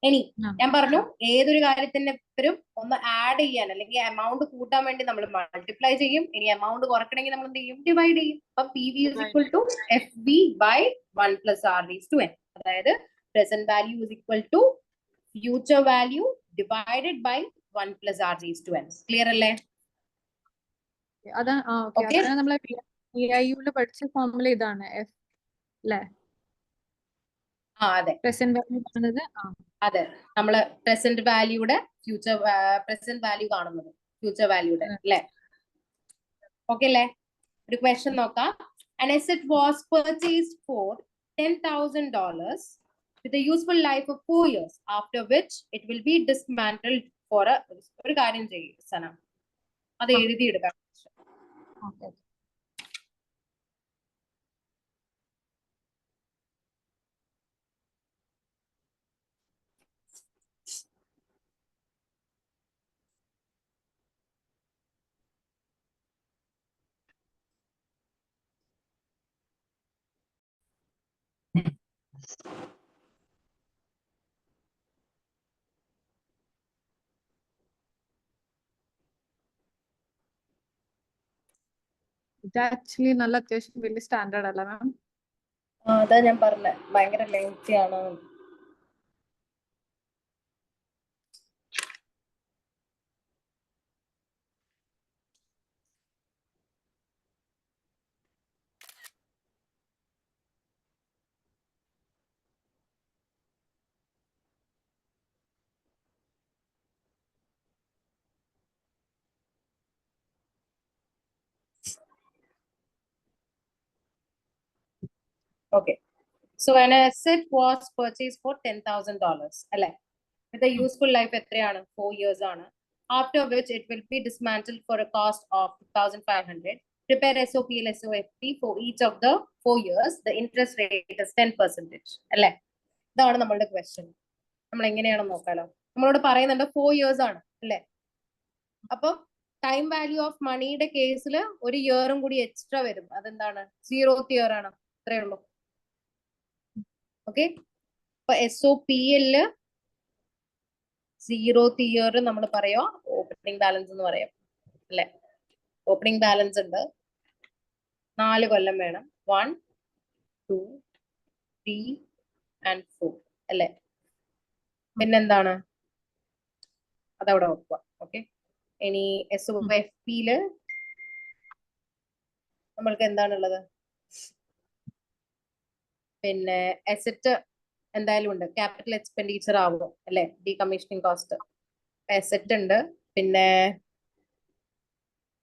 ഇനി ഞാൻ പറഞ്ഞു, ഏതൊരു കാര്യത്തിന്റെ പേരും ഒന്ന് ആഡ് ചെയ്യാൻ അല്ലെങ്കിൽ എമൗണ്ട് കൂട്ടാൻ വേണ്ടി നമ്മൾ മൾട്ടിപ്ലൈ ചെയ്യും. ഇനി എമൗണ്ട് കുറക്കണമെങ്കിൽ നമ്മൾ എന്ത് ചെയ്യും, ഡിവൈഡ് ചെയ്യും. അപ്പൊ PV is equal to FV by 1 plus r raised to n. അതായത് present value is equal to future value divided by 1 plus r raised to n. Clear അല്ലേ? അതാണ് ഓക്കെ. Okay. അതാണ് നമ്മളെ VIU പഠിച്ച ഫോർമുല ഇതാണ് F അല്ലേ? അതെ present value കാണുന്നത്. അതെ, നമ്മള് പ്രസന്റ് വാല്യൂടെ ഫ്യൂച്ചർ പ്രസന്റ് വാല്യൂ കാണുന്നത് ഫ്യൂച്ചർ വാല്യൂടെ അല്ലേ? ഓക്കെ അല്ലേ? ഒരു ക്വസ്റ്റ്യൻ നോക്കാം. An asset was purchased for $10,000 with a useful life of 4 years, after which it will be dismantled for ഒരു കാര്യം ചെയ്യും സന, അത് എഴുതിയെടുക്കാം. ഓക്കെ. ഇത് ആക്ച്വലി നല്ല അത്യാവശ്യം വലിയ സ്റ്റാൻഡേർഡ് അല്ല മാം? അതാ ഞാൻ പറഞ്ഞ ഭയങ്കര ലെങ്തി ആണ്. Okay. So an asset was purchased for $10,000 അല്ലെ? With a useful life എത്രയാണ്? 4 years ആണ്. After which it will be dismantled for a cost of 2,500. Prepare SOP and SOFP for each of the 4 years. The interest rate is 10%. അല്ലെ? ഇതാണ് നമ്മളുടെ question. നമ്മൾ എങ്ങനെയാണെന്ന് നോക്കാലോ. നമ്മളോട് പറയുന്നുണ്ട് 4 years ആണ് അല്ലെ? അപ്പൊ ടൈം വാല്യൂ ഓഫ് മണിയുടെ കേസിൽ ഒരു ഇയറും കൂടി എക്സ്ട്രാ വരും. അതെന്താണ്? 0th ഇയർ ആണ്. അത്രേ ഉള്ളൂ. ഓക്കെ, അപ്പൊ SOPL 0th ഇയർ നമ്മൾ പറയാ ഓപ്പണിംഗ് ബാലൻസ് എന്ന് പറയാം അല്ലെ? ഓപ്പണിംഗ് ബാലൻസ് ഉണ്ട്, 4 കൊല്ലം വേണം. 1, 2, 3 and 4 അല്ലെ? പിന്നെന്താണ്? അതവിടെ നോക്കുക. ഓക്കെ, ഇനി SOFPയില് നമ്മൾക്ക് എന്താണുള്ളത്? പിന്നെ അസറ്റ് എന്തായാലും ഉണ്ട്, ക്യാപിറ്റൽ എക്സ്പെൻഡിച്ചർ ആവും അല്ലെ? ഡീകമ്മീഷനിങ് കോസ്റ്റ് അസറ്റ് ഉണ്ട്. പിന്നെ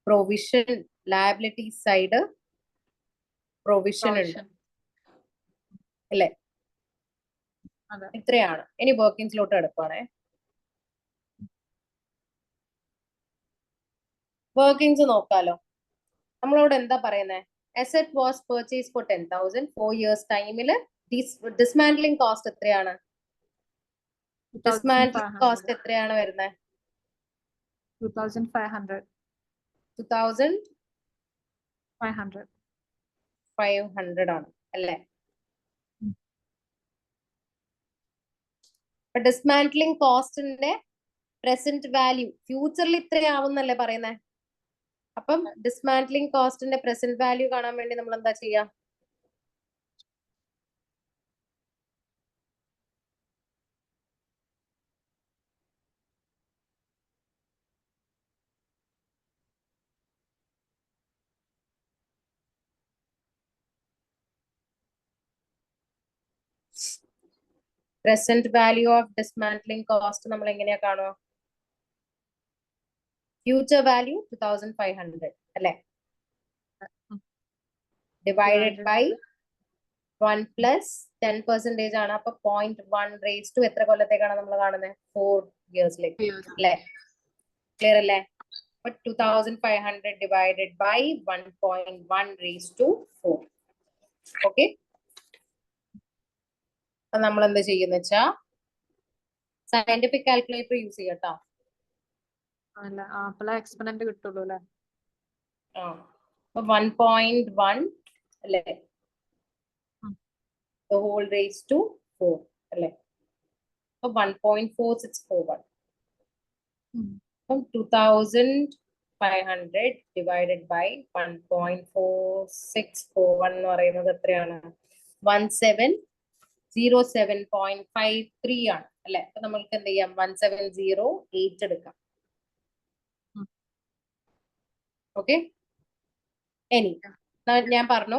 പ്രൊവിഷൻ, ലയബിലിറ്റി സൈഡ് പ്രൊവിഷൻ ഉണ്ട് അല്ലെ? ഇത്രയാണ്. ഇനി വർക്കിംഗ്സിലോട്ട് എടുക്കുവാണേ. വർക്കിംഗ്സ് നോക്കാലോ. നമ്മളോട് എന്താ പറയുന്നത്? Asset was purchased for 10,000, 4 years ടൈമിൽ ഡിസ്മാൻഡ്ലിംഗ് കോസ്റ്റ് എത്രയാണ്? ഡിസ്മാൻഡ്ലിംഗ് കോസ്റ്റ് എത്രയാണ് വരുന്നത്? 2,500. 2,500 ആണ് അല്ലേ? ഡിസ്മാൻഡ്ലിംഗ് കോസ്റ്റിന്റെ പ്രസന്റ് വാല്യൂ ഫ്യൂച്ചറിൽ ഇത്രയാവുന്നല്ലേ പറയുന്നത്? അപ്പം ഡിസ്മാൻഡ്ലിംഗ് കോസ്റ്റിന്റെ പ്രസന്റ് വാല്യൂ കാണാൻ വേണ്ടി നമ്മൾ എന്താ ചെയ്യാ? Present value of dismantling cost നമ്മൾ എങ്ങനെയാ കാണുക? ഫ്യൂച്ചർ വാല്യൂ 2,500 അല്ലെ? ഡിവൈഡഡ് ബൈ 1 പ്ലസ് 10% ആണ്. അപ്പൊ 0.1 raised to എത്ര കൊല്ലത്തേക്കാണ് നമ്മൾ കാണുന്നത്? 4 ഇയേഴ്സിലേക്ക് അല്ലെ? ക്ലിയർ അല്ലേ? 2,500 divided by 1.1 raised to 4. Okay, നമ്മൾ എന്താ ചെയ്യുന്ന വെച്ചാ സയന്റിഫിക് കാൽക്കുലേറ്റർ യൂസ് ചെയ്യട്ടോ. എക്സ്പൊണന്റ് കിട്ടുള്ളൂ അല്ലെ? 1.1 അല്ലെ? The whole raised to 4 അല്ലെ? അപ്പൊ 1.4641. അപ്പം 2,500 divided by 1.4641 എന്ന് പറയുന്നത് എത്രയാണ്? 1707.53 ആണ് അല്ലെ? അപ്പൊ നമ്മൾക്ക് എന്ത് ചെയ്യാം? 1708 എടുക്കാം ഓക്കെ, ഇനി ഞാൻ പറഞ്ഞു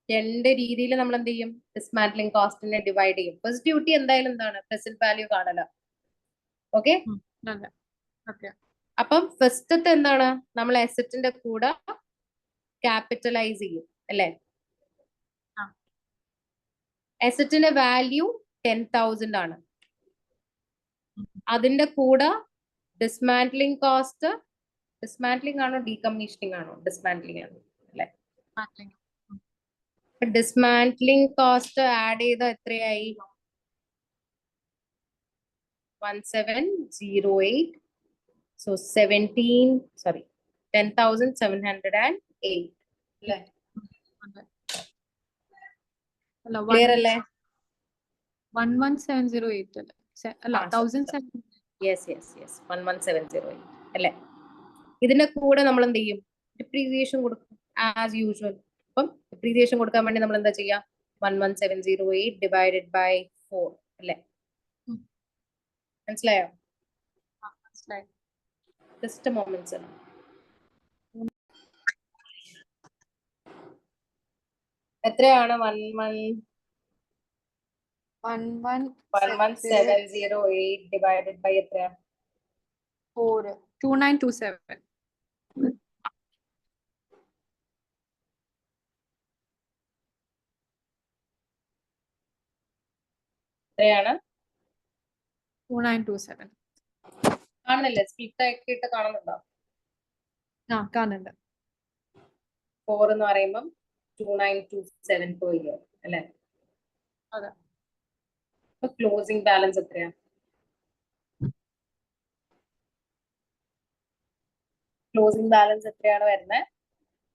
രണ്ട് രീതിയിൽ നമ്മൾ എന്ത് ചെയ്യും, ഡിസ്മാന്റ്ലിംഗ് കോസ്റ്റിനെ ഡിവൈഡ് ചെയ്യും. ഫസ്റ്റ് ഡ്യൂട്ടി എന്തായാലും എന്താണ്, പ്രസന്റ് വാല്യൂ കാണല. Okay, okay. അപ്പം ഫസ്റ്റത്തെ എന്താണ്, നമ്മൾ അസറ്റിന്റെ കൂടെ ക്യാപിറ്റലൈസ് ചെയ്യും അല്ലെ. അസറ്റിന്റെ വാല്യൂ 10,000 ആണ്. അതിന്റെ കൂടെ ഡിസ്മാന്റ്ലിംഗ് കോസ്റ്റ്, ഡിസ്മാന്റ്ലിംഗ് ആണോ ഡീകമ്മീഷനിങ് ആണോ, ഡിസ്മാന്റ്ലിംഗ് ആണ് അല്ലെ. ഡിസ്മാന്റ്ലിംഗ് കോസ്റ്റ് ആഡ് ചെയ്ത എത്രയായി, 1708. So 10,708 അല്ലേ. ക്ലിയർ അല്ലേ? 11708 അല്ലേ, അല്ല 1700. യെസ് യെസ് യെസ്, 11708 അല്ലേ. ഇതിന്റെ കൂടെ നമ്മൾ എന്ത് ചെയ്യും, ഡിപ്രീസിയേഷൻ കൊടുക്കും ആസ് യൂഷ്വൽ. അപ്പം ഡിപ്രീസിയേഷൻ കൊടുക്കാൻ വേണ്ടി നമ്മൾ എന്താ ചെയ്യാ, 11708 ഡിവൈഡഡ് ബൈ 4 അല്ലേ. മനസ്സിലായോ? ജസ്റ്റ് മൊമെന്റ്സ് ആണ്. എത്രയാണ് 11708 ഡിവൈഡഡ് ബൈ എത്രയാ, 2927. എത്രയാണ്? 2927. കാണുന്നില്ലേ, സ്പ്ലിറ്റ് ആക്കിയിട്ട് കാണുന്നുണ്ടോ? കാണുന്നുണ്ട്. 4 എന്ന് പറയുമ്പം 2927 per year അല്ലെ. അതെ. ക്ലോസിംഗ് ബാലൻസ് എത്രയാ? ക്ലോസിംഗ് ബാലൻസ് എത്രയാണ് വരുന്നത്?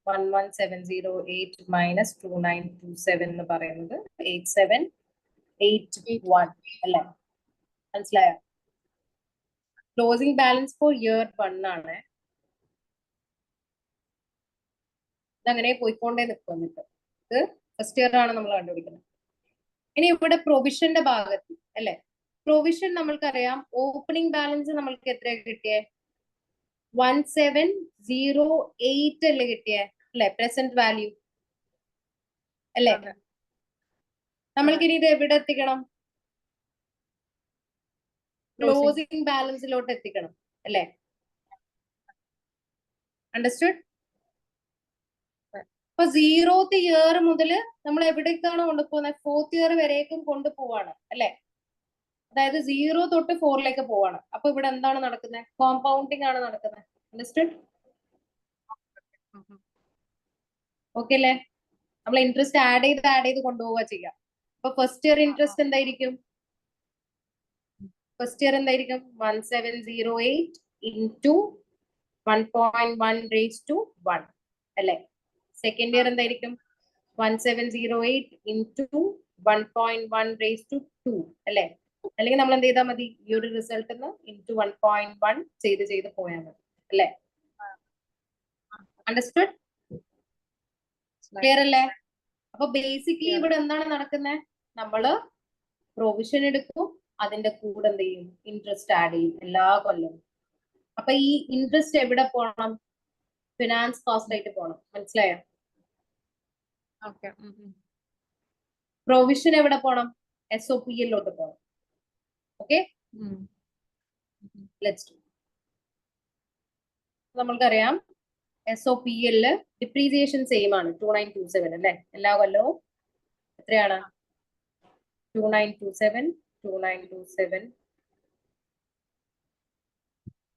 11708 മൈനസ് 2927 എന്ന് പറയുന്നത് 8781 അല്ലെ. മനസ്സിലായോ? ക്ലോസിംഗ് ബാലൻസ് ഫോർ ഇയർ 1 ആണ്. ഇതങ്ങനെ പോയിക്കൊണ്ടേ നിൽക്കുന്നിട്ട്. ഇത് ഫസ്റ്റ് ഇയർ ആണ് നമ്മൾ കണ്ടുപിടിക്കുന്നത്. ഇനി ഇവിടെ പ്രൊവിഷന്റെ ഭാഗത്ത് അല്ലെ, പ്രൊവിഷൻ നമ്മൾക്കറിയാം ഓപ്പണിംഗ് ബാലൻസ് നമ്മൾക്ക് എത്രയാ കിട്ടിയേ, 1708 അല്ലേ കിട്ടിയേ അല്ലെ, പ്രസന്റ് വാല്യൂ അല്ലെ. നമ്മൾക്കിനി ഇത് എവിടെ എത്തിക്കണം, ക്ലോസിംഗ് ബാലൻസിലോട്ട് എത്തിക്കണം അല്ലെ. അണ്ടർസ്റ്റുഡ്? അപ്പൊ 0th ഇയർ മുതൽ നമ്മൾ എവിടേക്കാണ് കൊണ്ടുപോകുന്നത്, 4th ഇയർ വരേക്കും കൊണ്ടുപോവാണ് അല്ലെ. അതായത് 0 തൊട്ട് 4ലേക്ക് പോവാണ്. അപ്പൊ ഇവിടെ എന്താണ് നടക്കുന്നത്, കോമ്പൗണ്ടിങ് ആണ് നടക്കുന്നത്. അണ്ടർസ്റ്റുഡ്? ഓക്കെ അല്ലേ? നമ്മൾ ഇൻട്രസ്റ്റ് ആഡ് ചെയ്ത് കൊണ്ടുപോവുക ചെയ്യാം. അപ്പൊ ഫസ്റ്റ് ഇയർ ഇൻട്രസ്റ്റ് എന്തായിരിക്കും, ഫസ്റ്റ് ഇയർ എന്തായിരിക്കും, 1708 ഇൻറ്റു 1.1 raised to 1 അല്ലെ. സെക്കൻഡ് ഇയർ എന്തായിരിക്കും, 1708 ഇൻറ്റു 1.1 raised to 2 അല്ലെ. അല്ലെങ്കിൽ നമ്മൾ എന്ത് ചെയ്താൽ മതി, ഈ ഒരു റിസൾട്ട് ഇൻറ്റു 1.1 ചെയ്ത് പോയാൽ മതി അല്ലെ. അണ്ടർസ്റ്റുഡ്? ക്ലിയർ അല്ലേ? അപ്പൊ ബേസിക്കലി ഇവിടെ എന്താണ് നടക്കുന്നത്, നമ്മള് പ്രൊവിഷൻ എടുക്കും, അതിന്റെ കൂടെ എന്ത് ചെയ്യും, ഇൻട്രസ്റ്റ് ആഡ് ചെയ്യും എല്ലാ കൊല്ലവും. അപ്പൊ ഈ ഇൻട്രസ്റ്റ് എവിടെ പോകണം, ഫിനാൻസ് കോസ്റ്റ് ആയിട്ട് പോകണം. മനസ്സിലായോ? പ്രൊവിഷൻ എവിടെ പോകണം, SOPLോട്ട് പോകണം. Okay, let's do. നമ്മൾക്കറിയാം SOPL ഡിപ്രീസിയേഷൻ സെയിം ആണ്, 2927 അല്ലെ. എല്ലാ കൊല്ലവും എത്രയാണ്, 2927 2927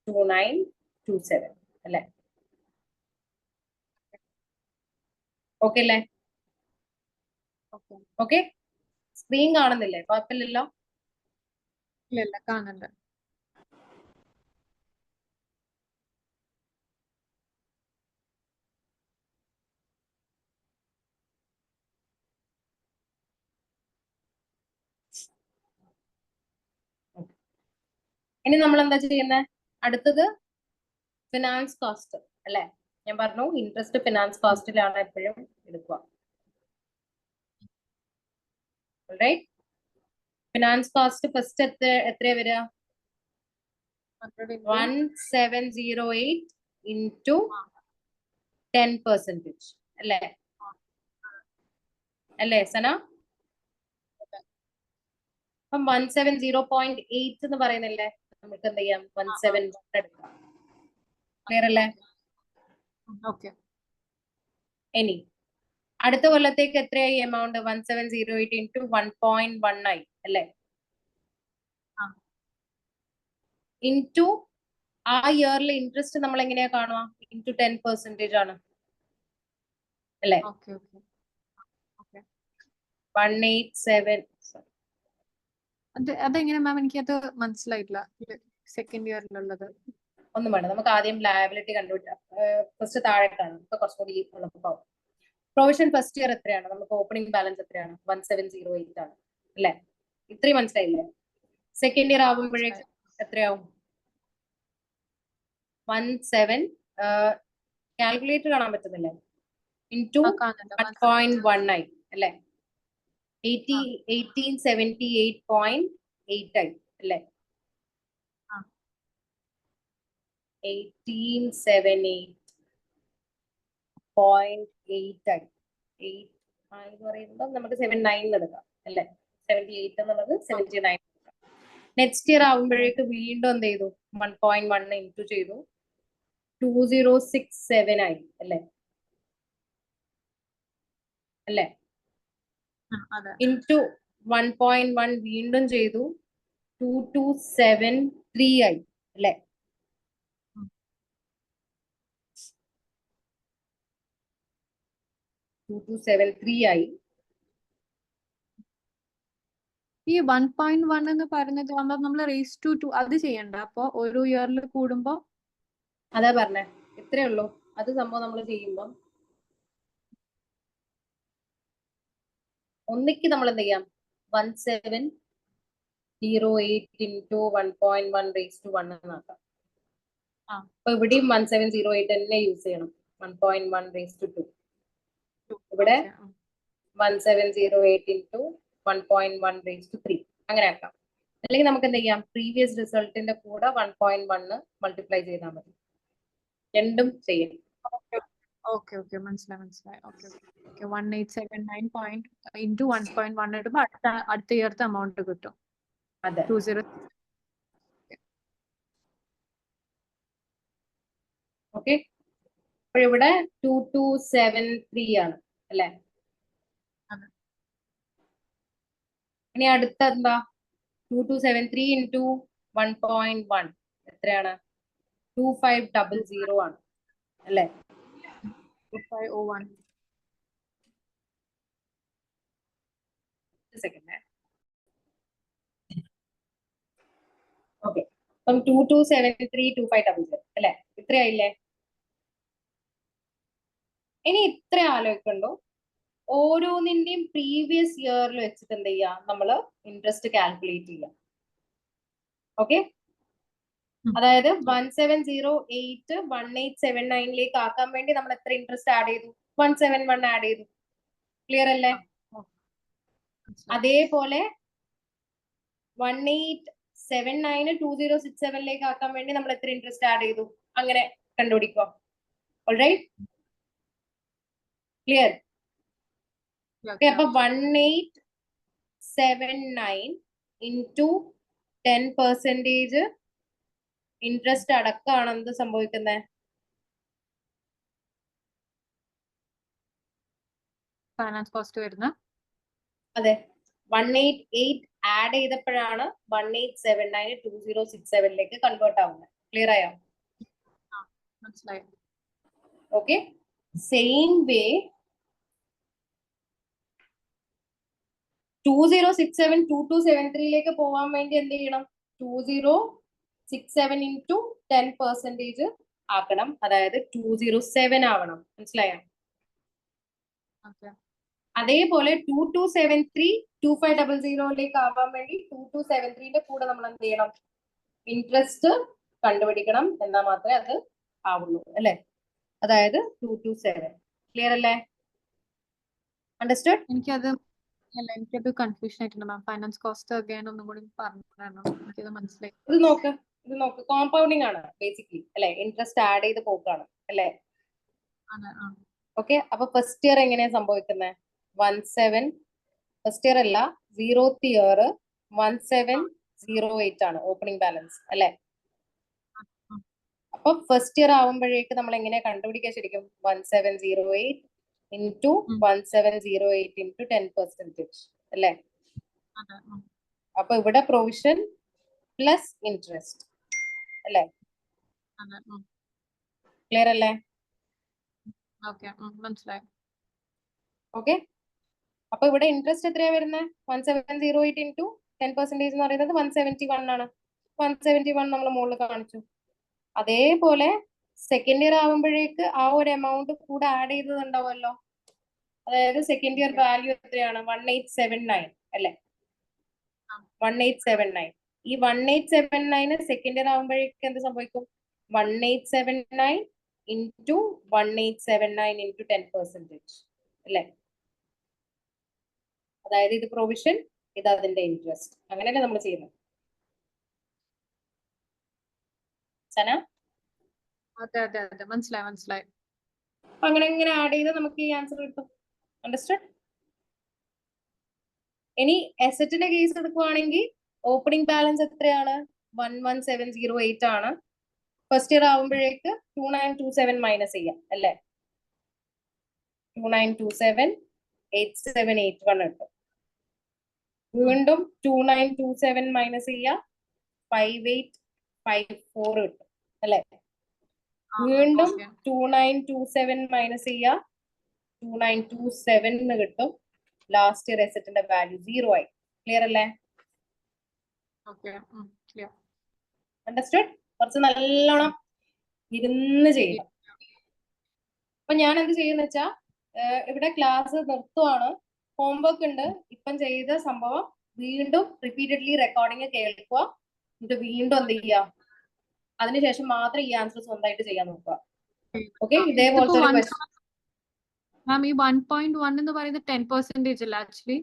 2927 അല്ലെ. ഓക്കെ അല്ലേ? ഓക്കെ, സ്ക്രീൻ കാണുന്നില്ലേ, കുഴപ്പമില്ലല്ലോ? ഇല്ല, കാണുന്നുണ്ട്. ഇനി നമ്മൾ എന്താ ചെയ്യുന്നത്, അടുത്തത് ഫിനാൻസ് കോസ്റ്റ് അല്ലെ. ഞാൻ പറഞ്ഞു ഇൻട്രസ്റ്റ് ഫിനാൻസ് കോസ്റ്റിലാണ് എപ്പോഴും എടുക്കുക. ഫിനാൻസ് കോസ്റ്റ് ഫസ്റ്റ് എത്രയാ വരിക, 1708 ഇൻറ്റു 10%. അല്ലേ അല്ലേ സന? അപ്പം 170.8 എന്ന് പറയുന്നില്ലേ, നമുക്ക് എന്ത് ചെയ്യാം 171 എടുക്കാം. ക്ലിയർ അല്ലേ? ഓക്കെ. ഇനി അടുത്ത കൊല്ലത്തേക്ക് എത്രയായി എമൗണ്ട്? 1708 ഇൻറ്റു 1.1 ആയി അല്ലേ? ഇൻറ്റു ആ ഇയറിലെ ഇൻട്രസ്റ്റ് നമ്മൾ എങ്ങനെയാ കാണുക? ഇൻറ്റു 10% ആണ് അല്ലേ? 187. അതെങ്ങനെ മാം? എനിക്കത് മനസ്സിലായിട്ടില്ല. സെക്കൻഡ് ഇയറിലുള്ളത് ഒന്നും വേണ്ട, നമുക്ക് ആദ്യം ലയബിലിറ്റി കണ്ടുപിടിക്കാം. ഫസ്റ്റ് താഴേക്കാണ്, നമുക്ക് കുറച്ചുകൂടി എളുപ്പമാവും. പ്രൊവിഷൻ ഫസ്റ്റ് ഇയർ എത്രയാണ്? നമുക്ക് ഓപ്പണിംഗ് ബാലൻസ് എത്രയാണ്? 1708 ആണ് അല്ലേ? ഇത്രയും മനസ്സിലായില്ലേ? സെക്കൻഡ് ഇയർ ആവുമ്പോഴേക്ക് എത്രയാവും? 17 കാൽക്കുലേറ്റർ കാണാൻ പറ്റുന്നില്ലേ? ഇൻറ്റു 1.1 ആയി അല്ലേ? 1878.8 ആയി അല്ലേ? 1878.8 ആയി. 8 എന്ന് പറയുമ്പോൾ നമുക്ക് 79 എടുക്കാം അല്ലേ? 78 എന്നുള്ളത് 79. നെക്സ്റ്റ് ഇയർ ആവുമ്പോഴേക്ക് വീണ്ടും എന്ത് ചെയ്തു? 1.1 ഇൻറ്റു ചെയ്തു 2067 ആയി അല്ലേ? അല്ലേ? ഇൻറ്റു 1.1 വീണ്ടും ചെയ്തു 2273 ആയി അല്ലേ? ആയി. ഈ 1.1 എന്ന് പറയുന്നത് നമ്മൾ റേസ് ടു 2 അത് ചെയ്യണ്ട. അപ്പൊ ഓരോ ഇയറിൽ കൂടുമ്പോ അതാ പറഞ്ഞേ, ഇത്രേ ഉള്ളൂ. അത് സംഭവം നമ്മൾ ചെയ്യുമ്പം ഒന്നിക്ക് നമ്മൾ എന്ത് ചെയ്യാം? 1708 ഇൻറ്റു 1.1 റേസ് ടു 1 എന്നാക്കാം. അപ്പൊ ഇവിടെയും 1708 തന്നെ യൂസ് ചെയ്യണം. 1.1 റേസ് ടു 2. ഇവിടെ 1708 ഇൻറ്റു 1.1 റേസ് ടു 3 അങ്ങനെ ആക്കാം. അല്ലെങ്കിൽ നമുക്ക് എന്ത് ചെയ്യാം? പ്രീവിയസ് റിസൾട്ടിന്റെ കൂടെ 1.1 മൾട്ടിപ്ലൈ ചെയ്താൽ മതി. രണ്ടും ചെയ്യണം. ഓക്കെ മനസ്സിലായി. ഓക്കെ 1879 ഇൻറ്റു 1.1 ഇടുമ്പോ അടുത്ത ഇയർത്തെ എമൗണ്ട് കിട്ടും. അതെ. 20. ഓക്കെ, അപ്പൊ ഇവിടെ 2273 ആണ് അല്ലെ? ഇനി അടുത്ത എന്താ? 2273 ഇൻറ്റു 1.1 എത്രയാണ്? 2500 ആണ് അല്ലെ? 2501. സെക്കൻഡ്. ഓക്കെ, അപ്പം 2273 2500 അല്ലെ? ഇത്രയായില്ലേ? ഇനി ഇത്ര ആലോചിക്കണ്ടോ? ഓരോന്നിന്റെയും പ്രീവിയസ് ഇയറിൽ വെച്ചിട്ട് എന്ത് ചെയ്യാം? നമ്മള് ഇൻട്രസ്റ്റ് കാൽക്കുലേറ്റ് ചെയ്യാം. ഓക്കെ, അതായത് 1708 1879 ആക്കാൻ വേണ്ടി നമ്മൾ എത്ര ഇൻട്രസ്റ്റ് ആഡ് ചെയ്തു? 171 ആഡ് ചെയ്തു. ക്ലിയർ അല്ലേ? അതേപോലെ 1879 2067 ആക്കാൻ വേണ്ടി നമ്മൾ എത്ര ഇൻട്രസ്റ്റ് ആഡ് ചെയ്തു? അങ്ങനെ കണ്ടുപിടിക്കോ. Alright, clear? അപ്പൊ 1879 ഇൻറ്റു 10% ഇൻട്രസ്റ്റ് അടക്കമാണ് എന്ത് സംഭവിക്കുന്നത്? ഫൈനാൻസ് കോസ്റ്റ് വരുന്ന. അതെ, 188 ആഡ് ചെയ്തപ്പോഴാണ് 1879 2067 കൺവേർട്ട് ആവുന്നത്. ക്ലിയർ ആയോ? മനസ്സിലായി. ഓക്കെ, സെയിം വേ 2067 2273 പോവാൻ വേണ്ടി എന്ത് ചെയ്യണം? 2067 ഇൻറ്റു 10% ആക്കണം. അതായത് 207 ആവണം. മനസ്സിലായോ? അതേപോലെ 2273 2500 ആവാൻ വേണ്ടി 2273 കൂടെ നമ്മൾ എന്ത് ചെയ്യണം? ഇൻട്രസ്റ്റ് കണ്ടുപിടിക്കണം. എന്നാൽ മാത്രമേ അത് ആവുള്ളൂ അല്ലെ? അതായത് 227. ക്ലിയർ അല്ലേ? അണ്ടർസ്റ്റുഡ്? എനിക്കത് കൺഫ്യൂഷൻ ആയിട്ടുണ്ട് മാം. ഫൈനാൻസ് കോസ്റ്റ് അഗൈൻ ഒന്നും കൂടി പറഞ്ഞു തരണം. എനിക്കത് മനസ്സിലായി. ഇത് നോക്ക് കോമ്പൗണ്ടിങ് ആണ് ബേസിക്കലി അല്ലെ? ഇൻട്രസ്റ്റ് ആഡ് ചെയ്ത് പോക്കാണ് അല്ലെ? അതെ ആ ഓക്കെ, അപ്പൊ ഫസ്റ്റ് ഇയർ എങ്ങനെയാ സംഭവിക്കുന്നത്? 17 ഫസ്റ്റ് ഇയർ അല്ല, 0th ഇയർ 1708 ആണ് ഓപ്പണിംഗ് ബാലൻസ് അല്ലെ? അപ്പൊ ഫസ്റ്റ് ഇയർ ആവുമ്പോഴേക്ക് നമ്മൾ എങ്ങനെയാ കണ്ടുപിടിക്കുക ശരിക്കും? 1708 into 1708 into 10% അല്ലെ? അതെ അപ്പൊ ഇവിടെ പ്രൊവിഷൻ പ്ലസ് ഇൻട്രസ്റ്റ് അല്ലെ? അതെ ക്ലിയർ അല്ലേ? ഓക്കെ മനസ്സിലായി. ഓക്കെ, അപ്പൊ ഇവിടെ ഇൻട്രസ്റ്റ് എത്രയാ വരുന്നത്? 1708 into 10% എന്ന് പറയുന്നത് 171 ആണ്. 171 നമ്മൾ മുകളിൽ കാണിച്ചു. അതേപോലെ സെക്കൻഡ് ഇയർ ആവുമ്പോഴേക്ക് ആ ഒരു എമൗണ്ട് കൂടെ ആഡ് ചെയ്തതുണ്ടാവുമല്ലോ. അതായത് സെക്കൻഡ് ഇയർ വാല്യൂ എത്രയാണ്? 1879 അല്ലെ? 1879. ഈ 1879 സെക്കൻഡ് ഇയർ ആവുമ്പോഴേക്ക് എന്ത് സംഭവിക്കും? 1879 into 1879 into 10% അല്ലെ? അതായത് ഇത് പ്രൊവിഷൻ, ഇത് അതിന്റെ ഇൻട്രസ്റ്റ്. അങ്ങനെയല്ലേ നമ്മൾ ചെയ്യുന്നത്? സന, അതെ അതെ അതെ മനസ്സിലായി മനസ്സിലായി. അങ്ങനെ ഇങ്ങനെ ആഡ് ചെയ്ത് നമുക്ക് ഈ ആൻസർ കിട്ടും. അണ്ടർസ്റ്റാൻഡ്? ഇനി അസറ്റിന്റെ കേസ് എടുക്കുവാണെങ്കിൽ ഓപ്പണിംഗ് ബാലൻസ് എത്രയാണ്? 11708 ആണ്. ഫസ്റ്റ് ഇയർ ആവുമ്പോഴേക്ക് 2927 മൈനസ് ചെയ്യാം അല്ലെ? 29278781 കിട്ടും. വീണ്ടും 2927 മൈനസ് ചെയ്യാം, 5854 കിട്ടും അല്ലെ? വീണ്ടും 2927 മൈനസ് ചെയ്യാം, 2927 കിട്ടും. ലാസ്റ്റ് ഇയർ അസറ്റിന്റെ വാല്യൂ 0 ആയി. ക്ലിയർ അല്ലേ? അണ്ടർസ്റ്റുഡ്? കുറച്ച് നല്ലോണം ഇരുന്ന് ചെയ്യണം. അപ്പൊ ഞാൻ എന്ത് ചെയ്യുന്ന വെച്ചാ ഇവിടെ ക്ലാസ് നിർത്തുവാണ്. ഹോംവർക്ക് ഉണ്ട്. ഇപ്പം ചെയ്ത സംഭവം വീണ്ടും റിപ്പീറ്റഡ്ലി റെക്കോർഡിങ് കേൾക്കുക. എന്നിട്ട് വീണ്ടും എന്ത് ചെയ്യുക? അതിനുശേഷം മാത്രം ഈ ആൻസർ സ്വന്തമായിട്ട് ചെയ്യാൻ നോക്കുക. ഓക്കെ, ഇതേപോലത്തെ ഒരു ക്വസ്റ്റ്യൻ. മാം ഈ 1.1 എന്ന് പറയുന്നത് 10% അല്ല ആക്ച്വലി?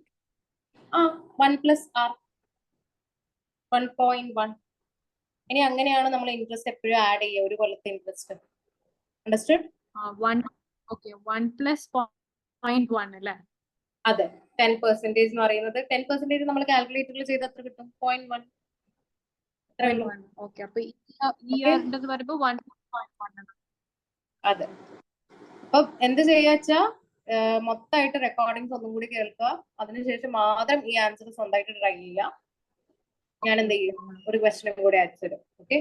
1 plus R 1.1. ഇനി അങ്ങനെയാണ് നമ്മൾ ഇൻട്രസ്റ്റ് എപ്പോഴും ആഡ് ചെയ്യുക, ഒരു കൊല്ലത്തെ ഇൻട്രസ്റ്റ്. അണ്ടർസ്റ്റുഡ്? 1 പ്ലസ് 0.1 അല്ലേ? അതെ, 10% എന്ന് പറയുന്നത് 10% നമ്മൾ കാൽക്കുലേറ്ററിൽ ചെയ്ത് എത്ര കിട്ടും? 0.1. ഓക്കെ, അപ്പൊ ഈ ഇയറിന്റെ പറയുമ്പോ 1.1. അതെ. അപ്പൊ എന്ത് ചെയ്യാച്ചാ മൊത്തമായിട്ട് റെക്കോർഡിങ്സ് ഒന്നും കൂടി കേൾക്കുക. അതിനുശേഷം മാത്രം ഈ ആൻസർ സ്വന്തമായിട്ട് ട്രൈ ചെയ്യുക. ഞാൻ എന്ത് ചെയ്യും? ഒരു ക്വസ്റ്റ്യനും കൂടി അയച്ചു തരും. Okay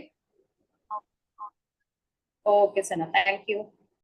okay Sana, thank you.